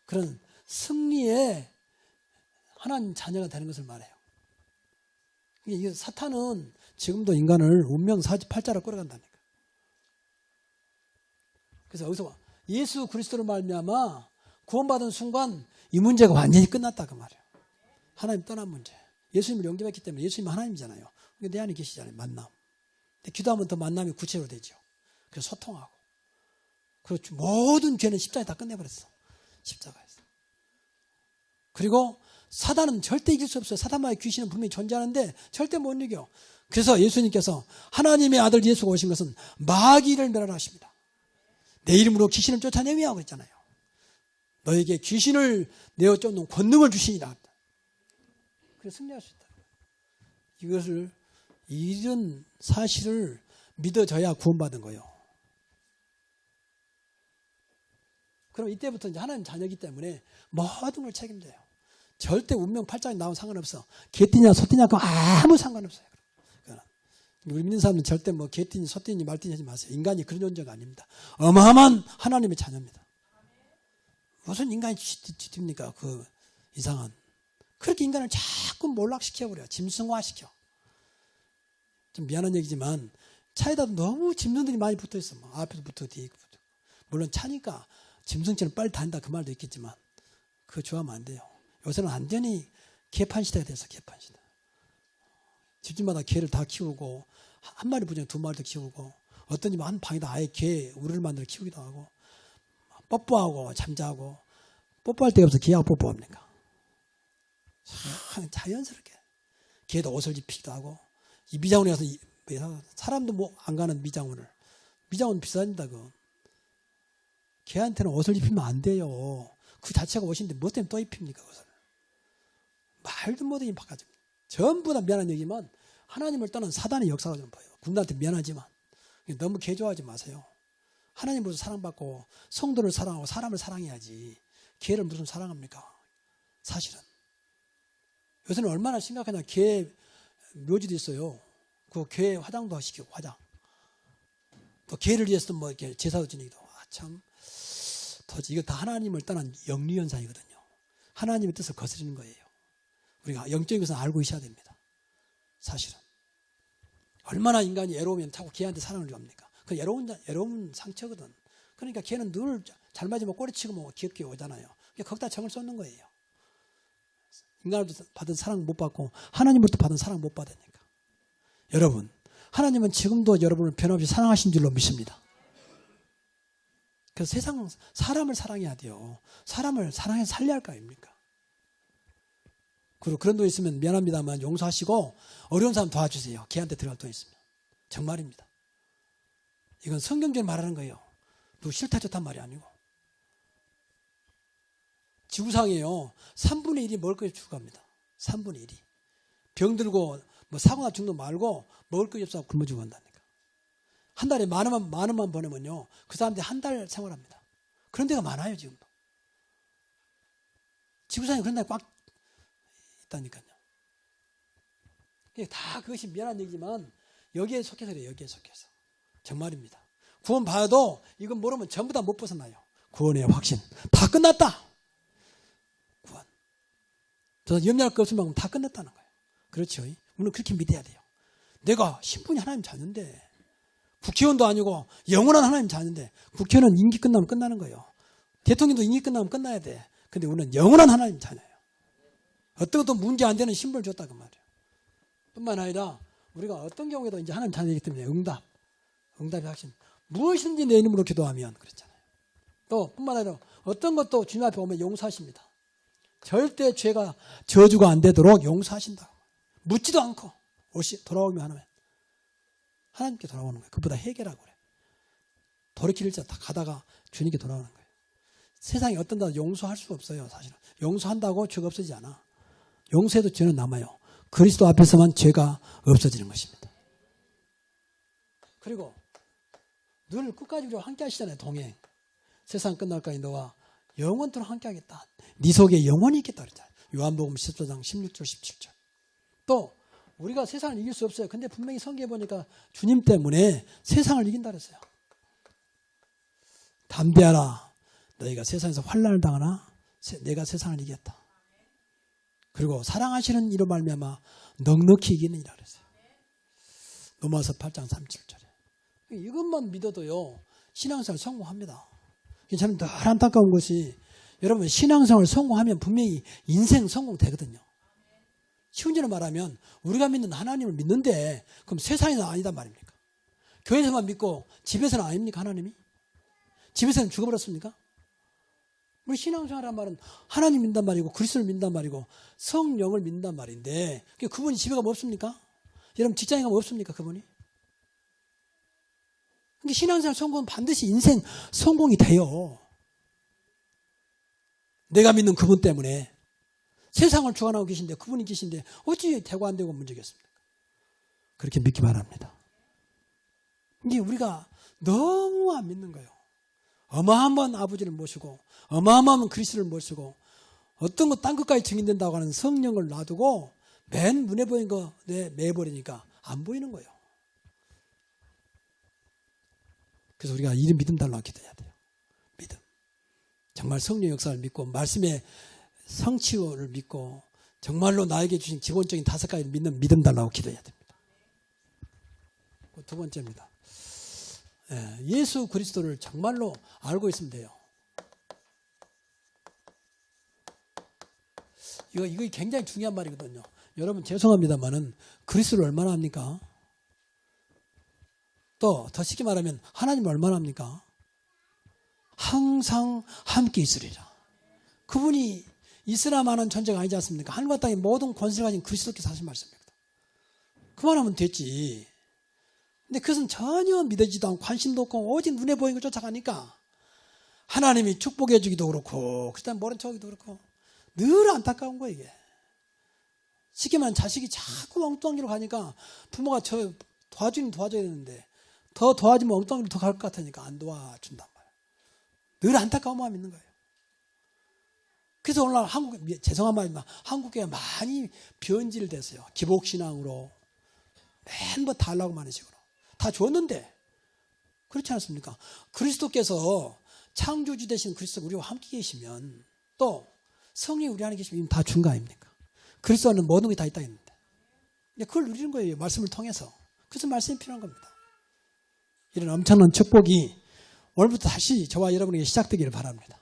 그런 승리의 하나님 자녀가 되는 것을 말해요. 이게 사탄은 지금도 인간을 운명 사지팔자로 끌어간다니까. 그래서 여기서 예수 그리스도로 말미암아 구원받은 순간 이 문제가 완전히 끝났다 그 말이에요. 하나님 떠난 문제. 예수님을 영접했기 때문에 예수님은 하나님이잖아요. 내 안에 계시잖아요. 만남. 근데 기도하면 더 만남이 구체로 되죠. 그래서 소통하고. 그리고 모든 죄는 십자가에 다 끝내버렸어. 십자가에서. 그리고 사단은 절대 이길 수 없어요. 사단만의 귀신은 분명히 존재하는데 절대 못 이겨. 그래서 예수님께서 하나님의 아들 예수가 오신 것은 마귀를 멸하십니다. 내 이름으로 귀신을 쫓아내며 하고 있잖아요. 너에게 귀신을 내어 쫓는 권능을 주시니라. 그래서 승리할 수 있다. 이것을 이런 사실을 믿어져야 구원받은 거예요. 그럼 이때부터 이제 하나님 자녀이기 때문에 모든 걸 책임져요. 절대 운명 팔자에 나온 상관없어. 개띠냐 소띠냐 그거 아무 상관없어요. 우리 믿는 사람은 절대 뭐 개띠니 소띠니 말띠니 하지 마세요. 인간이 그런 존재가 아닙니다. 어마어마한 하나님의 자녀입니다. 무슨 인간이 쥐입니까? 그 이상한. 그렇게 인간을 자꾸 몰락시켜버려요. 짐승화시켜. 좀 미안한 얘기지만 차에다 너무 짐승들이 많이 붙어있어. 뭐 앞에도 붙어 뒤에 붙어. 물론 차니까 짐승처럼 빨리 다닌다 그 말도 있겠지만 그거 좋아하면 안 돼요. 요새는 완전히 개판 시대가 됐어. 개판 시대. 집집마다 개를 다 키우고 한 마리 부정에 2마리도 키우고 어떤 집은 한 방에다 아예 개 우리를 만들어 키우기도 하고 뽀뽀하고 잠자고 뽀뽀할 데가 없어 개하고 뽀뽀합니까? 자연스럽게 개도 옷을 입히기도 하고 이 미장원에 가서 사람도 뭐 안 가는 미장원 비쌉니다. 그 개한테는 옷을 입히면 안 돼요. 그 자체가 옷인데 뭐 때문에 또 입힙니까? 옷을 말도 못하게 바꿔줍니다. 전부 다 미안한 얘기만 하나님을 떠난 사단의 역사가 좀 보여요. 군대한테 미안하지만 너무 개조하지 마세요. 하나님으로서 사랑받고 성도를 사랑하고 사람을 사랑해야지 개를 무슨 사랑합니까? 사실은 요새는 얼마나 심각하냐. 개 묘지도 있어요. 그 개 화장도 시키고 화장. 또 개를 위해서 뭐 이렇게 제사도 지내기도. 참 도대체 이거 다 하나님을 떠난 영리현상이거든요. 하나님의 뜻을 거스르는 거예요. 우리가 영적인 것은 알고 있어야 됩니다. 사실은 얼마나 인간이 애로우면 자꾸 개한테 사랑을 합니까? 그 애로운 상처거든. 그러니까 개는 늘 잘 맞으면 꼬리치고 뭐 귀엽게 오잖아요. 거기다 정을 쏟는 거예요. 인간으로부터 받은 사랑 못 받고 하나님으로부터 받은 사랑 못 받으니까. 여러분, 하나님은 지금도 여러분을 변함없이 사랑하신 줄로 믿습니다. 그래서 세상 사람을 사랑해야 돼요. 사람을 사랑해서 살려야 할 거 아닙니까? 그리고 그런 돈 있으면 미안합니다만 용서하시고 어려운 사람 도와주세요. 걔한테 들어갈 돈 있으면. 정말입니다. 이건 성경적으로 말하는 거예요. 누구 싫다 좋단 말이 아니고. 지구상에요. 3분의 1이 먹을 것이 죽어갑니다. 3분의 1이. 병들고 뭐 사고나 죽는 말고 먹을 것이 없어서 굶어 죽어간다니까. 한 달에 만 원만 보내면요. 그 사람들이 한 달 생활합니다. 그런 데가 많아요 지금도. 지구상에 그런 데가 꽉 있다니까요. 다 그것이 미안한 얘기지만 여기에 속해서 그래요. 여기에 속해서. 정말입니다. 구원 받아도 이건 모르면 전부 다 못 벗어나요. 구원의 확신. 다 끝났다. 구원. 저 염려할 거 없을 만큼 다 끝났다는 거예요. 그렇죠. 우리는 그렇게 믿어야 돼요. 내가 신분이 하나님 자녀인데 국회의원도 아니고 영원한 하나님 자녀인데 국회의원은 임기 끝나면 끝나는 거예요. 대통령도 임기 끝나면 끝나야 돼. 근데 우리는 영원한 하나님 자녀예요. 어떤 것도 문제 안 되는 신분을 줬다 그 말이에요. 뿐만 아니라 우리가 어떤 경우에도 이제 하나님 자녀이기 때문에 응답의 확신. 무엇이든지 내 이름으로 기도하면 그랬잖아요. 또 뿐만 아니라 어떤 것도 주님 앞에 오면 용서하십니다. 절대 죄가 저주가 안 되도록 용서하신다. 묻지도 않고 돌아오면 하나님께 돌아오는 거예요. 그보다 해결하고 그래. 돌이킬 자 다 가다가 주님께 돌아오는 거예요. 세상에 어떤 데 용서할 수가 없어요. 사실은 용서한다고 죄가 없어지지 않아. 용서해도 죄는 남아요. 그리스도 앞에서만 죄가 없어지는 것입니다. 그리고 늘 끝까지 우리와 함께 하시잖아요. 동행. 세상 끝날까지 너와 영원토록 함께 하겠다. 네 속에 영원히 있겠다 그랬잖아요. 요한복음 14장 16절 17절. 또 우리가 세상을 이길 수 없어요. 근데 분명히 성경에 보니까 주님 때문에 세상을 이긴다 그랬어요. 담대하라. 너희가 세상에서 환난을 당하나 내가 세상을 이겼다. 그리고 사랑하시는 이로 말미암아 넉넉히 이기느니라 그랬어요. 로마서 8장 37절에. 이것만 믿어도요. 신앙생활 성공합니다. 저는 늘 안타까운 것이 여러분 신앙생활 성공하면 분명히 인생 성공되거든요. 쉬운 대로 말하면 우리가 믿는 하나님을 믿는데 그럼 세상에는 아니단 말입니까? 교회에서만 믿고 집에서는 아닙니까 하나님이? 집에서는 죽어버렸습니까? 우리 신앙생활이란 말은 하나님 믿는단 말이고 그리스도를 믿는단 말이고 성령을 믿는단 말인데 그분이 집에 가면 없습니까? 여러분 직장에 가면 없습니까 그분이? 근데 신앙생활 성공은 반드시 인생 성공이 돼요. 내가 믿는 그분 때문에 세상을 주관하고 계신데 그분이 계신데 어찌 되고 안 되고 문제겠습니까? 그렇게 믿기 바랍니다. 이게 우리가 너무 안 믿는 거예요. 어마어마한 아버지를 모시고 어마어마한 그리스도를 모시고 어떤 것 딴 것까지 증인된다고 하는 성령을 놔두고 맨 눈에 보이는 거 매버리니까 안 보이는 거예요. 그래서 우리가 이 믿음 달라고 기도해야 돼요. 믿음. 정말 성령 역사를 믿고 말씀의 성취를 믿고 정말로 나에게 주신 기본적인 5가지를 믿는 믿음 달라고 기도해야 됩니다. 두 번째입니다. 예수 그리스도를 정말로 알고 있으면 돼요. 이거 굉장히 중요한 말이거든요. 여러분 죄송합니다만은 그리스도를 얼마나 합니까? 또 더 쉽게 말하면 하나님을 얼마나 합니까? 항상 함께 있으리라. 그분이 있으라마는 존재가 아니지 않습니까? 하늘과 땅의 모든 권세를 가진 그리스도께서 하신 말씀입니다. 그만하면 됐지. 근데 그것은 전혀 믿어지도 않고 관심도 없고 오직 눈에 보이는 걸 쫓아가니까 하나님이 축복해 주기도 그렇고 그다음 모른 척하기도 그렇고 늘 안타까운 거예요 이게. 쉽게 말하면 자식이 자꾸 엉뚱한 길로 가니까 부모가 저 도와주긴 도와줘야 되는데 더 도와주면 엉뚱한 길로 더 갈 것 같으니까 안 도와준단 말이에요. 늘 안타까운 마음이 있는 거예요. 그래서 오늘날 죄송한 말입니다. 한국교회가 많이 변질됐어요. 기복신앙으로 맨 뭐 달라고 하는 식으로. 다 줬는데 그렇지 않습니까? 그리스도께서 창조주 되신 그리스도가 우리와 함께 계시면 또 성령이 우리 안에 계시면 다 준 거 아닙니까? 그리스도 안에 모든 게 다 있다 했는데 그걸 누리는 거예요. 말씀을 통해서. 그래서 말씀이 필요한 겁니다. 이런 엄청난 축복이 오늘부터 다시 저와 여러분에게 시작되기를 바랍니다.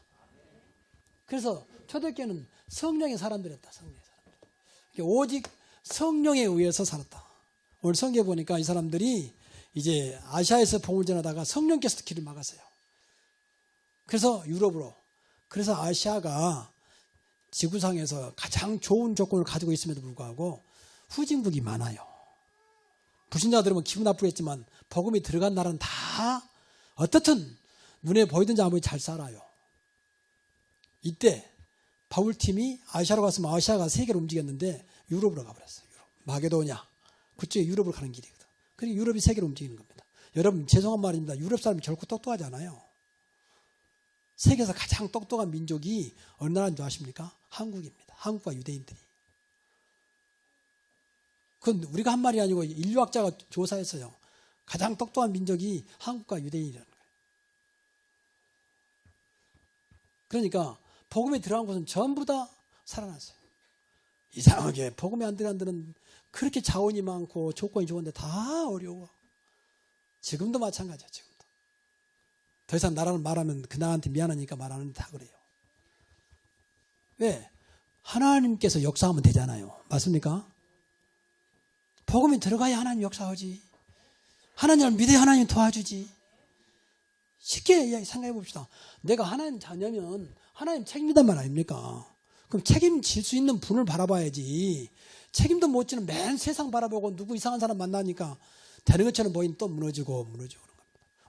그래서 초대교회는 성령의 사람들이었다. 성령의 사람들. 오직 성령에 의해서 살았다. 오늘 성경에 보니까 이 사람들이 이제 아시아에서 복음을 전하다가 성령께서 길을 막았어요. 그래서 유럽으로. 그래서 아시아가 지구상에서 가장 좋은 조건을 가지고 있음에도 불구하고 후진국이 많아요. 불신자들은 기분 나쁘겠지만 복음이 들어간 나라는 다 어떻든 눈에 보이든지 안 보이든지 잘 살아요. 이때 바울팀이 아시아로 갔으면 아시아가 세계로 움직였는데 유럽으로 가버렸어요. 유럽. 마게도냐. 그쪽에 유럽으로 가는 길이거든. 그러니까 유럽이 세계로 움직이는 겁니다. 여러분 죄송한 말입니다. 유럽 사람이 결코 똑똑하지 않아요. 세계에서 가장 똑똑한 민족이 어느 나라인 줄 아십니까? 한국입니다. 한국과 유대인들이. 그건 우리가 한 말이 아니고 인류학자가 조사했어요. 가장 똑똑한 민족이 한국과 유대인이라는 거예요. 그러니까 복음에 들어간 곳은 전부 다 살아났어요. 이상하게 복음에 안 들어간 데는 그렇게 자원이 많고 조건이 좋은데 다 어려워. 지금도 마찬가지야. 지금도. 더 이상 나라를 말하면 그 나한테 미안하니까 말하는데 다 그래요. 왜? 하나님께서 역사하면 되잖아요. 맞습니까? 복음이 들어가야 하나님 역사하지. 하나님을 믿어야 하나님 도와주지. 쉽게 생각해 봅시다. 내가 하나님 자녀면 하나님 책임이단 말 아닙니까? 그럼 책임질 수 있는 분을 바라봐야지. 책임도 못 지는 맨 세상 바라보고 누구 이상한 사람 만나니까 되는 것처럼 보이면 또 무너지고 그런 겁니다.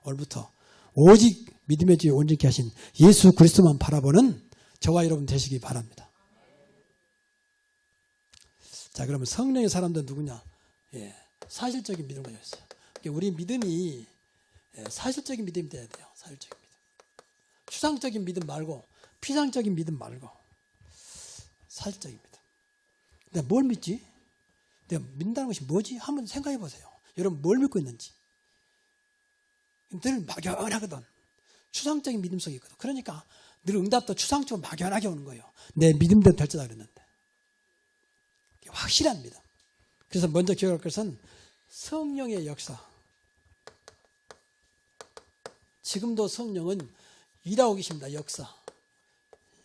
오늘부터 오직 믿음의 주에 온전케 하신 예수 그리스도만 바라보는 저와 여러분 되시기 바랍니다. 자, 그러면 성령의 사람들은 누구냐? 예, 사실적인 믿음을 가지고 있어요. 우리 믿음이 사실적인 믿음이 돼야 돼요. 사실적인 믿음. 추상적인 믿음 말고 피상적인 믿음 말고 사실적인 믿음. 내가 뭘 믿지? 내가 믿는다는 것이 뭐지? 한번 생각해 보세요. 여러분 뭘 믿고 있는지. 늘 막연하거든. 추상적인 믿음 속에 있거든. 그러니까 늘 응답도 추상적으로 막연하게 오는 거예요. 내 믿음대로 될 줄 알았는데. 확실한 믿음. 그래서 먼저 기억할 것은 성령의 역사. 지금도 성령은 일하고 계십니다. 역사.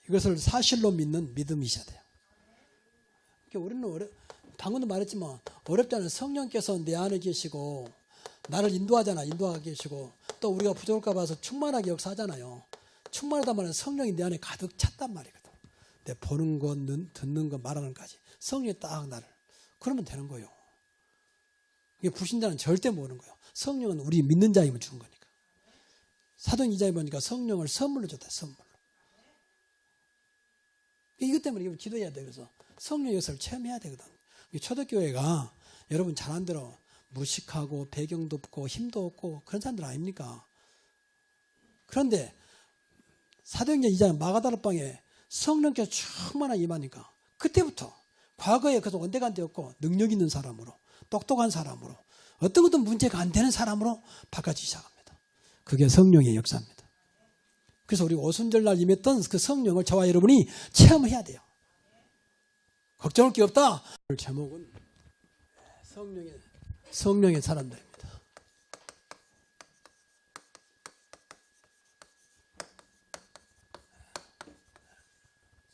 이것을 사실로 믿는 믿음이셔야 돼요. 우리는 방금도 말했지만 어렵지 않아요. 성령께서 내 안에 계시고 나를 인도하잖아. 인도하고 계시고 또 우리가 부족할까 봐서 충만하게 역사하잖아요. 충만하단 말은 성령이 내 안에 가득 찼단 말이거든. 내 보는 것, 듣는 것, 말하는 것까지 성령이 딱 나를. 그러면 되는 거예요. 이게 불신자는 절대 모르는 거예요. 성령은 우리 믿는 자임을 주는 거니까. 사도행 2장에 보니까 성령을 선물로 줬다. 선물로. 이것 때문에 기도해야 돼. 그래서 성령의 역사를 체험해야 되거든. 초대교회가 여러분 잘 안 들어 무식하고 배경도 없고 힘도 없고 그런 사람들 아닙니까? 그런데 사도행전 2장 마가다락방에 성령께서 충만하게 임하니까 그때부터 과거에 그래서 원대간되었고 능력 있는 사람으로 똑똑한 사람으로 어떤 것도 문제가 안 되는 사람으로 바꿔지기 시작합니다. 그게 성령의 역사입니다. 그래서 우리 오순절날 임했던 그 성령을 저와 여러분이 체험해야 돼요. 걱정할 게 없다. 오늘 제목은 성령의 사람들입니다.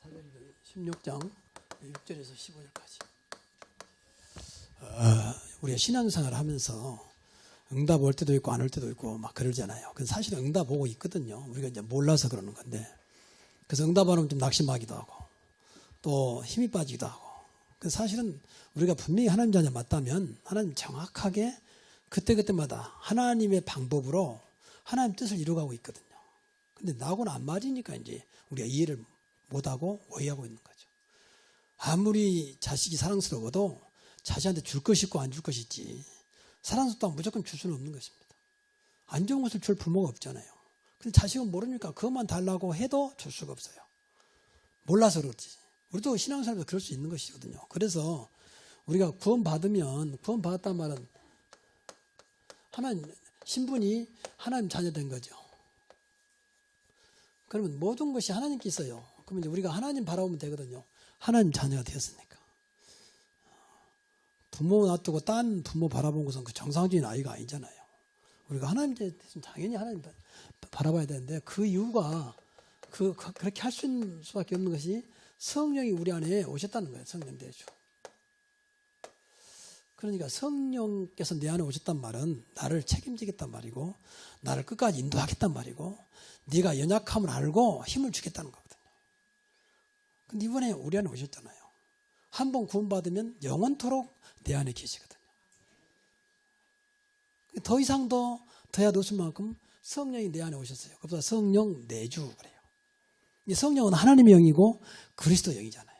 사도행전 16장 6절에서 15절까지. 우리가 신앙생활을 하면서 응답 올 때도 있고 안 올 때도 있고 막 그러잖아요. 근데 사실 응답 오고 있거든요. 우리가 이제 몰라서 그러는 건데. 그래서 응답 안 오면 좀 낙심하기도 하고 또 힘이 빠지기도 하고. 그 사실은 우리가 분명히 하나님 자녀 맞다면 하나님 정확하게 그때그때마다 하나님의 방법으로 하나님 뜻을 이루어가고 있거든요. 근데 나하고는 안 맞으니까 이제 우리가 이해를 못하고 오해하고 있는 거죠. 아무리 자식이 사랑스러워도 자식한테 줄 것이 있고 안 줄 것이 있지. 사랑스럽다고 무조건 줄 수는 없는 것입니다. 안 좋은 것을 줄 부모가 없잖아요. 근데 자식은 모르니까 그것만 달라고 해도 줄 수가 없어요. 몰라서 그렇지. 우리도 신앙생활에서 그럴 수 있는 것이거든요. 그래서 우리가 구원받으면 구원받았단 말은 하나님 신분이 하나님 자녀된 거죠. 그러면 모든 것이 하나님께 있어요. 그러면 이제 우리가 하나님 바라보면 되거든요. 하나님 자녀가 되었으니까. 부모 놔두고 딴 부모 바라본 것은 그 정상적인 아이가 아니잖아요. 우리가 하나님 됐으면 당연히 하나님 바라봐야 되는데 그 이유가 그렇게 할 수 있는 수밖에 없는 것이 성령이 우리 안에 오셨다는 거예요. 성령 대주. 그러니까 성령께서 내 안에 오셨단 말은 나를 책임지겠단 말이고 나를 끝까지 인도하겠단 말이고 네가 연약함을 알고 힘을 주겠다는 거거든요. 근데 이번에 우리 안에 오셨잖아요. 한 번 구원받으면 영원토록 내 안에 계시거든요. 더 이상도 더야 놓을 만큼 성령이 내 안에 오셨어요. 그래서 성령 내주 그래요. 이 성령은 하나님의 영이고 그리스도 영이잖아요.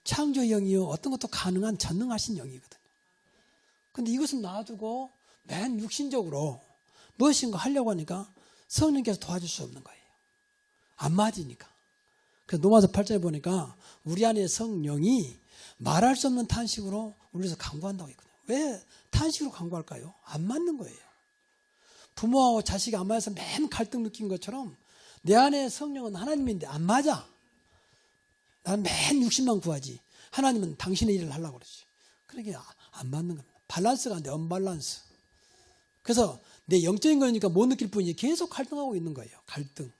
창조의 영이요 어떤 것도 가능한 전능하신 영이거든요. 근데 이것은 놔두고 맨 육신적으로 무엇인가 하려고 하니까 성령께서 도와줄 수 없는 거예요. 안 맞으니까. 그래서 로마서 8장에 보니까 우리 안에 성령이 말할 수 없는 탄식으로 울려서 간구한다고 했거든요. 왜 탄식으로 간구할까요? 안 맞는 거예요. 부모하고 자식이 안 맞아서 맨 갈등 느낀 것처럼 내 안에 성령은 하나님인데 안 맞아. 나는 맨 육신만 구하지. 하나님은 당신의 일을 하려고 그러지. 그러니까 안 맞는 겁니다. 밸런스가 안 돼. 언밸런스. 그래서 내 영적인 거니까 못 느낄 뿐이지 계속 갈등하고 있는 거예요. 갈등.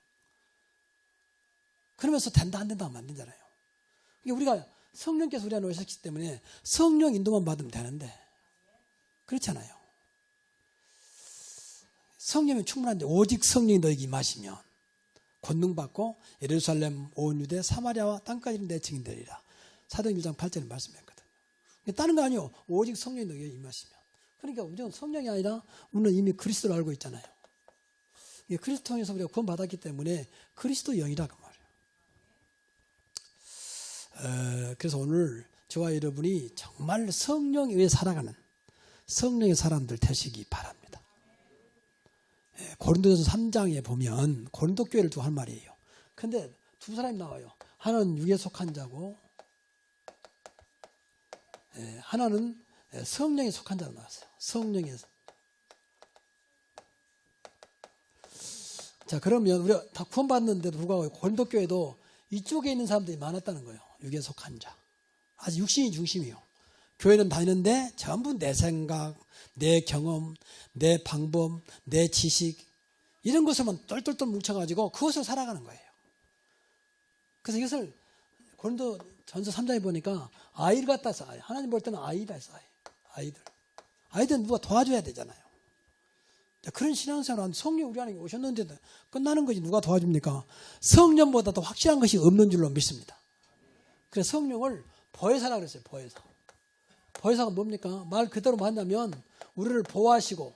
그러면서 된다 안 된다 하면 안 되잖아요. 그러니까 우리가 성령께서 우리 안에 오셨기 때문에 성령 인도만 받으면 되는데 그렇잖아요. 성령이 충분한데 오직 성령이 너에게 임하시면 권능 받고 예루살렘 온 유대 사마리아와 땅까지는 내 증인 되리라. 사도행 1장 8절에 말씀했거든요. 다른 거 아니요. 오직 성령이 너에게 임하시면. 그러니까 우리는 성령이 아니라 우리는 이미 그리스도를 알고 있잖아요. 그리스도 통해서 우리가 구원 받았기 때문에 그리스도 영이라 그 말이에요. 그래서 오늘 저와 여러분이 정말 성령에 의해 살아가는 성령의 사람들 되시기 바랍니다. 고린도전서 3장에 보면 고린도 교회를 두고 할 말이에요. 근데 두 사람이 나와요. 하나는 육에 속한 자고 하나는 성령에 속한 자로 나왔어요. 성령에. 자, 그러면 우리가 다 구원받는데도 불구하고 고린도 교회도 이쪽에 있는 사람들이 많았다는 거예요. 육에 속한 자. 아주 육신이 중심이요. 교회는 다니는데 전부 내 생각, 내 경험, 내 방법, 내 지식 이런 것을만 똘똘똘 뭉쳐가지고 그것을 살아가는 거예요. 그래서 이것을 고린도 전서 3장에 보니까 아이를 갖다 써. 하나님 볼 때는 아이라 했어. 아이들. 아이들은 누가 도와줘야 되잖아요. 그런 신앙생활은 성령 우리 안에 오셨는데도 끝나는 거지 누가 도와줍니까? 성령보다 더 확실한 것이 없는 줄로 믿습니다. 그래서 성령을 보혜사라고 그랬어요. 보혜사. 보혜사가 뭡니까? 말 그대로 만나면 우리를 보호하시고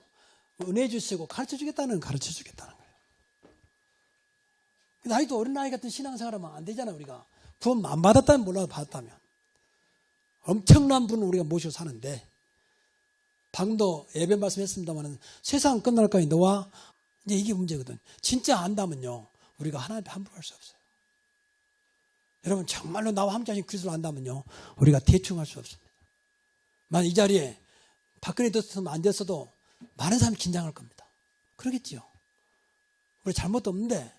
은혜 주시고 가르쳐주겠다는 거예요. 나이도 어린아이 같은 신앙생활하면 안 되잖아요. 우리가 구원 안 받았다면 몰라도 받았다면 엄청난 분을 우리가 모시고 사는데 방도 예배 말씀했습니다만 세상 끝날까지 너와 이제 이게 문제거든. 진짜 안다면요 우리가 하나님 함부로 할 수 없어요. 여러분 정말로 나와 함께 하신 그리스도를 안다면요 우리가 대충 할 수 없습니다. 만약 이 자리에 박근혜 대통령 안 됐어도 많은 사람이 긴장할 겁니다. 그러겠지요. 우리 잘못도 없는데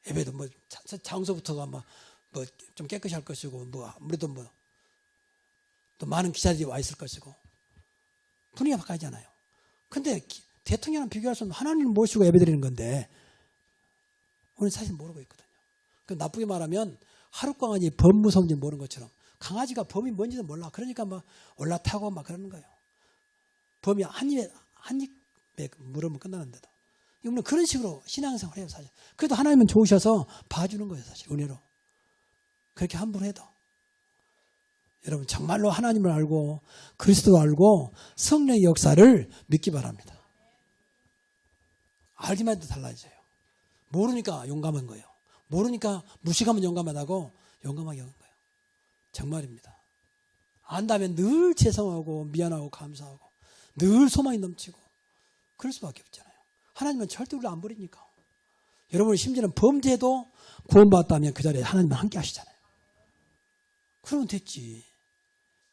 예배도 뭐 장소부터가 뭐 좀 깨끗이 할 것이고 뭐 아무래도 뭐 또 많은 기자들이 와 있을 것이고 분위기가 바뀌잖아요. 근데 대통령이랑 비교할 수 없는 하나님을 모시고 예배드리는 건데 우리는 사실 모르고 있거든요. 그 나쁘게 말하면 하룻광안이 범 무서운지 모르는 것처럼 강아지가 범이 뭔지도 몰라. 그러니까 막 올라타고 막 그러는 거예요. 범이 한 입에 물으면 끝나는데도. 우리는 그런 식으로 신앙생활을 해요, 사실. 그래도 하나님은 좋으셔서 봐주는 거예요, 사실. 은혜로. 그렇게 함부로 해도. 여러분, 정말로 하나님을 알고 그리스도를 알고 성령의 역사를 믿기 바랍니다. 알기만 해도 달라져요. 모르니까 용감한 거예요. 모르니까 무식하면 용감하다고 용감하게 하는 거예요. 정말입니다. 안다면 늘 죄송하고 미안하고 감사하고 늘 소망이 넘치고 그럴 수밖에 없잖아요. 하나님은 절대 우리를 안 버리니까. 여러분 심지어는 범죄도 구원받았다면 그 자리에 하나님은 함께 하시잖아요. 그러면 됐지.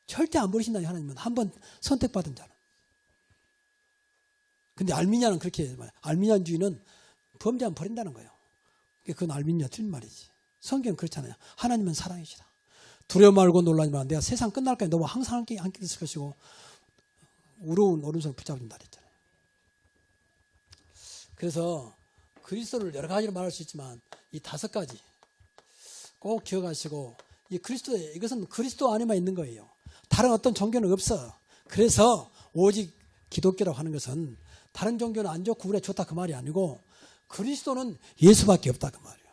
절대 안 버리신다니 하나님은 한번 선택받은 자는. 근데 알미냐는 그렇게 말해요. 알미냐주의는 범죄하면 버린다는 거예요. 그건 알미냐 틀린 말이지. 성경은 그렇잖아요. 하나님은 사랑이시다. 두려워 말고 놀라지 마. 내가 세상 끝날까지 너와 항상 함께 있을 것이고 우러운 오른손을 붙잡는다 그랬잖아요. 그래서 그리스도를 여러 가지로 말할 수 있지만 이 5가지 꼭 기억하시고 이것은 그리스도 안에만 있는 거예요. 다른 어떤 종교는 없어. 그래서 오직 기독교라고 하는 것은 다른 종교는 안 좋고 우리가 좋다 그 말이 아니고 그리스도는 예수밖에 없다 그 말이에요.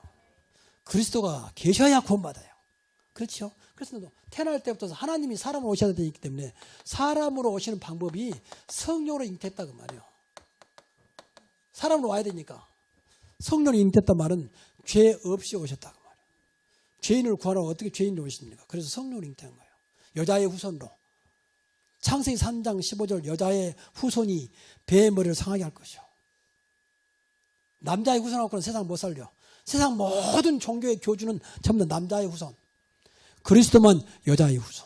그리스도가 계셔야 구원받아요. 그렇죠? 그래서 태어날 때부터 하나님이 사람으로 오셔야 되기 때문에 사람으로 오시는 방법이 성령으로 잉태했다 그 말이에요. 사람으로 와야 되니까. 성령이 잉태했단 말은 죄 없이 오셨다 그 말이에요. 죄인을 구하러 어떻게 죄인이 오십니까? 그래서 성령으로 잉태한 거예요. 여자의 후손으로. 창세기 3장 15절 여자의 후손이 배의 머리를 상하게 할 것이요. 남자의 후손하고는 세상을 못 살려. 세상 모든 종교의 교주는 전부 다 남자의 후손. 그리스도만 여자의 후손.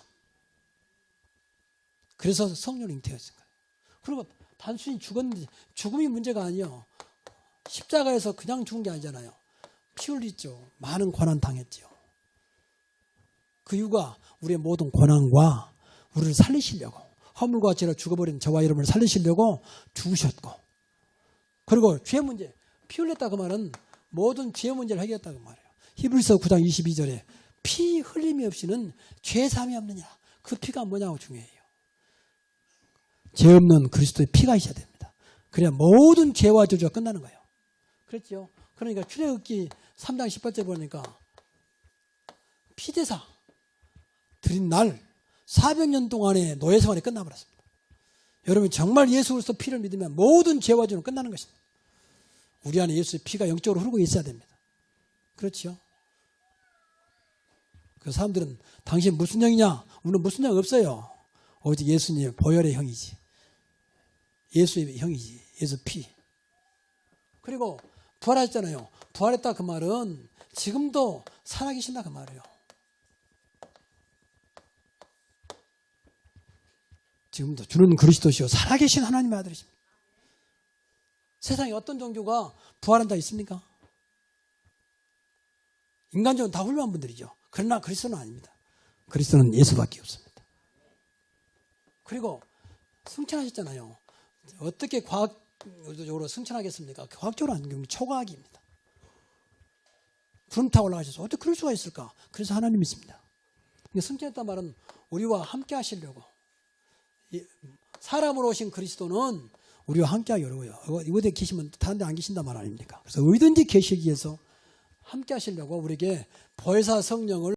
그래서 성령이 잉태했을 거예요. 그리고 단순히 죽었는데 죽음이 문제가 아니에요. 십자가에서 그냥 죽은 게 아니잖아요. 피 흘렸죠. 많은 고난 당했죠. 그 이유가 우리의 모든 고난과 우리를 살리시려고, 허물과 죄로 죽어버린 저와 여러분을 살리시려고 죽으셨고, 그리고 죄 문제, 피 흘렸다 그 말은 모든 죄 문제를 해결했다 그 말이에요. 히브리서 9장 22절에 피 흘림이 없이는 죄 사함이 없느냐. 그 피가 뭐냐고 중요해요. 죄 없는 그리스도의 피가 있어야 됩니다. 그래야 모든 죄와 저주가 끝나는 거예요. 그렇죠? 그러니까 출애굽기 3장 18절 보니까 피제사 드린 날 400년 동안의 노예 생활이 끝나버렸습니다. 여러분 정말 예수 그리스도 피를 믿으면 모든 죄와 저주는 끝나는 것입니다. 우리 안에 예수의 피가 영적으로 흐르고 있어야 됩니다. 그렇죠? 그 사람들은 당신 무슨 형이냐? 우리는 무슨 형 없어요. 오직 예수님의 보혈의 형이지. 예수의 형이지. 예수 피. 그리고 부활하셨잖아요. 부활했다 그 말은 지금도 살아계신다 그 말이에요. 지금도 주는 그리스도시요 살아계신 하나님의 아들이십니다. 세상에 어떤 종교가 부활한 자 있습니까? 인간적으로 다 훌륭한 분들이죠. 그러나 그리스도는 아닙니다. 그리스도는 예수밖에 없습니다. 그리고 승천하셨잖아요. 어떻게 과학적으로 승천하겠습니까? 과학적으로 하는 경우 초과학입니다. 구름 타고 올라가셔서 어떻게 그럴 수가 있을까? 그래서 하나님이 있습니다. 승천했단 말은 우리와 함께 하시려고. 사람으로 오신 그리스도는 우리와 함께 하기 어려워요. 어디 계시면 다른 데 안 계신단 말 아닙니까? 그래서 어디든지 계시기 위해서 함께 하시려고 우리에게 보혜사 성령을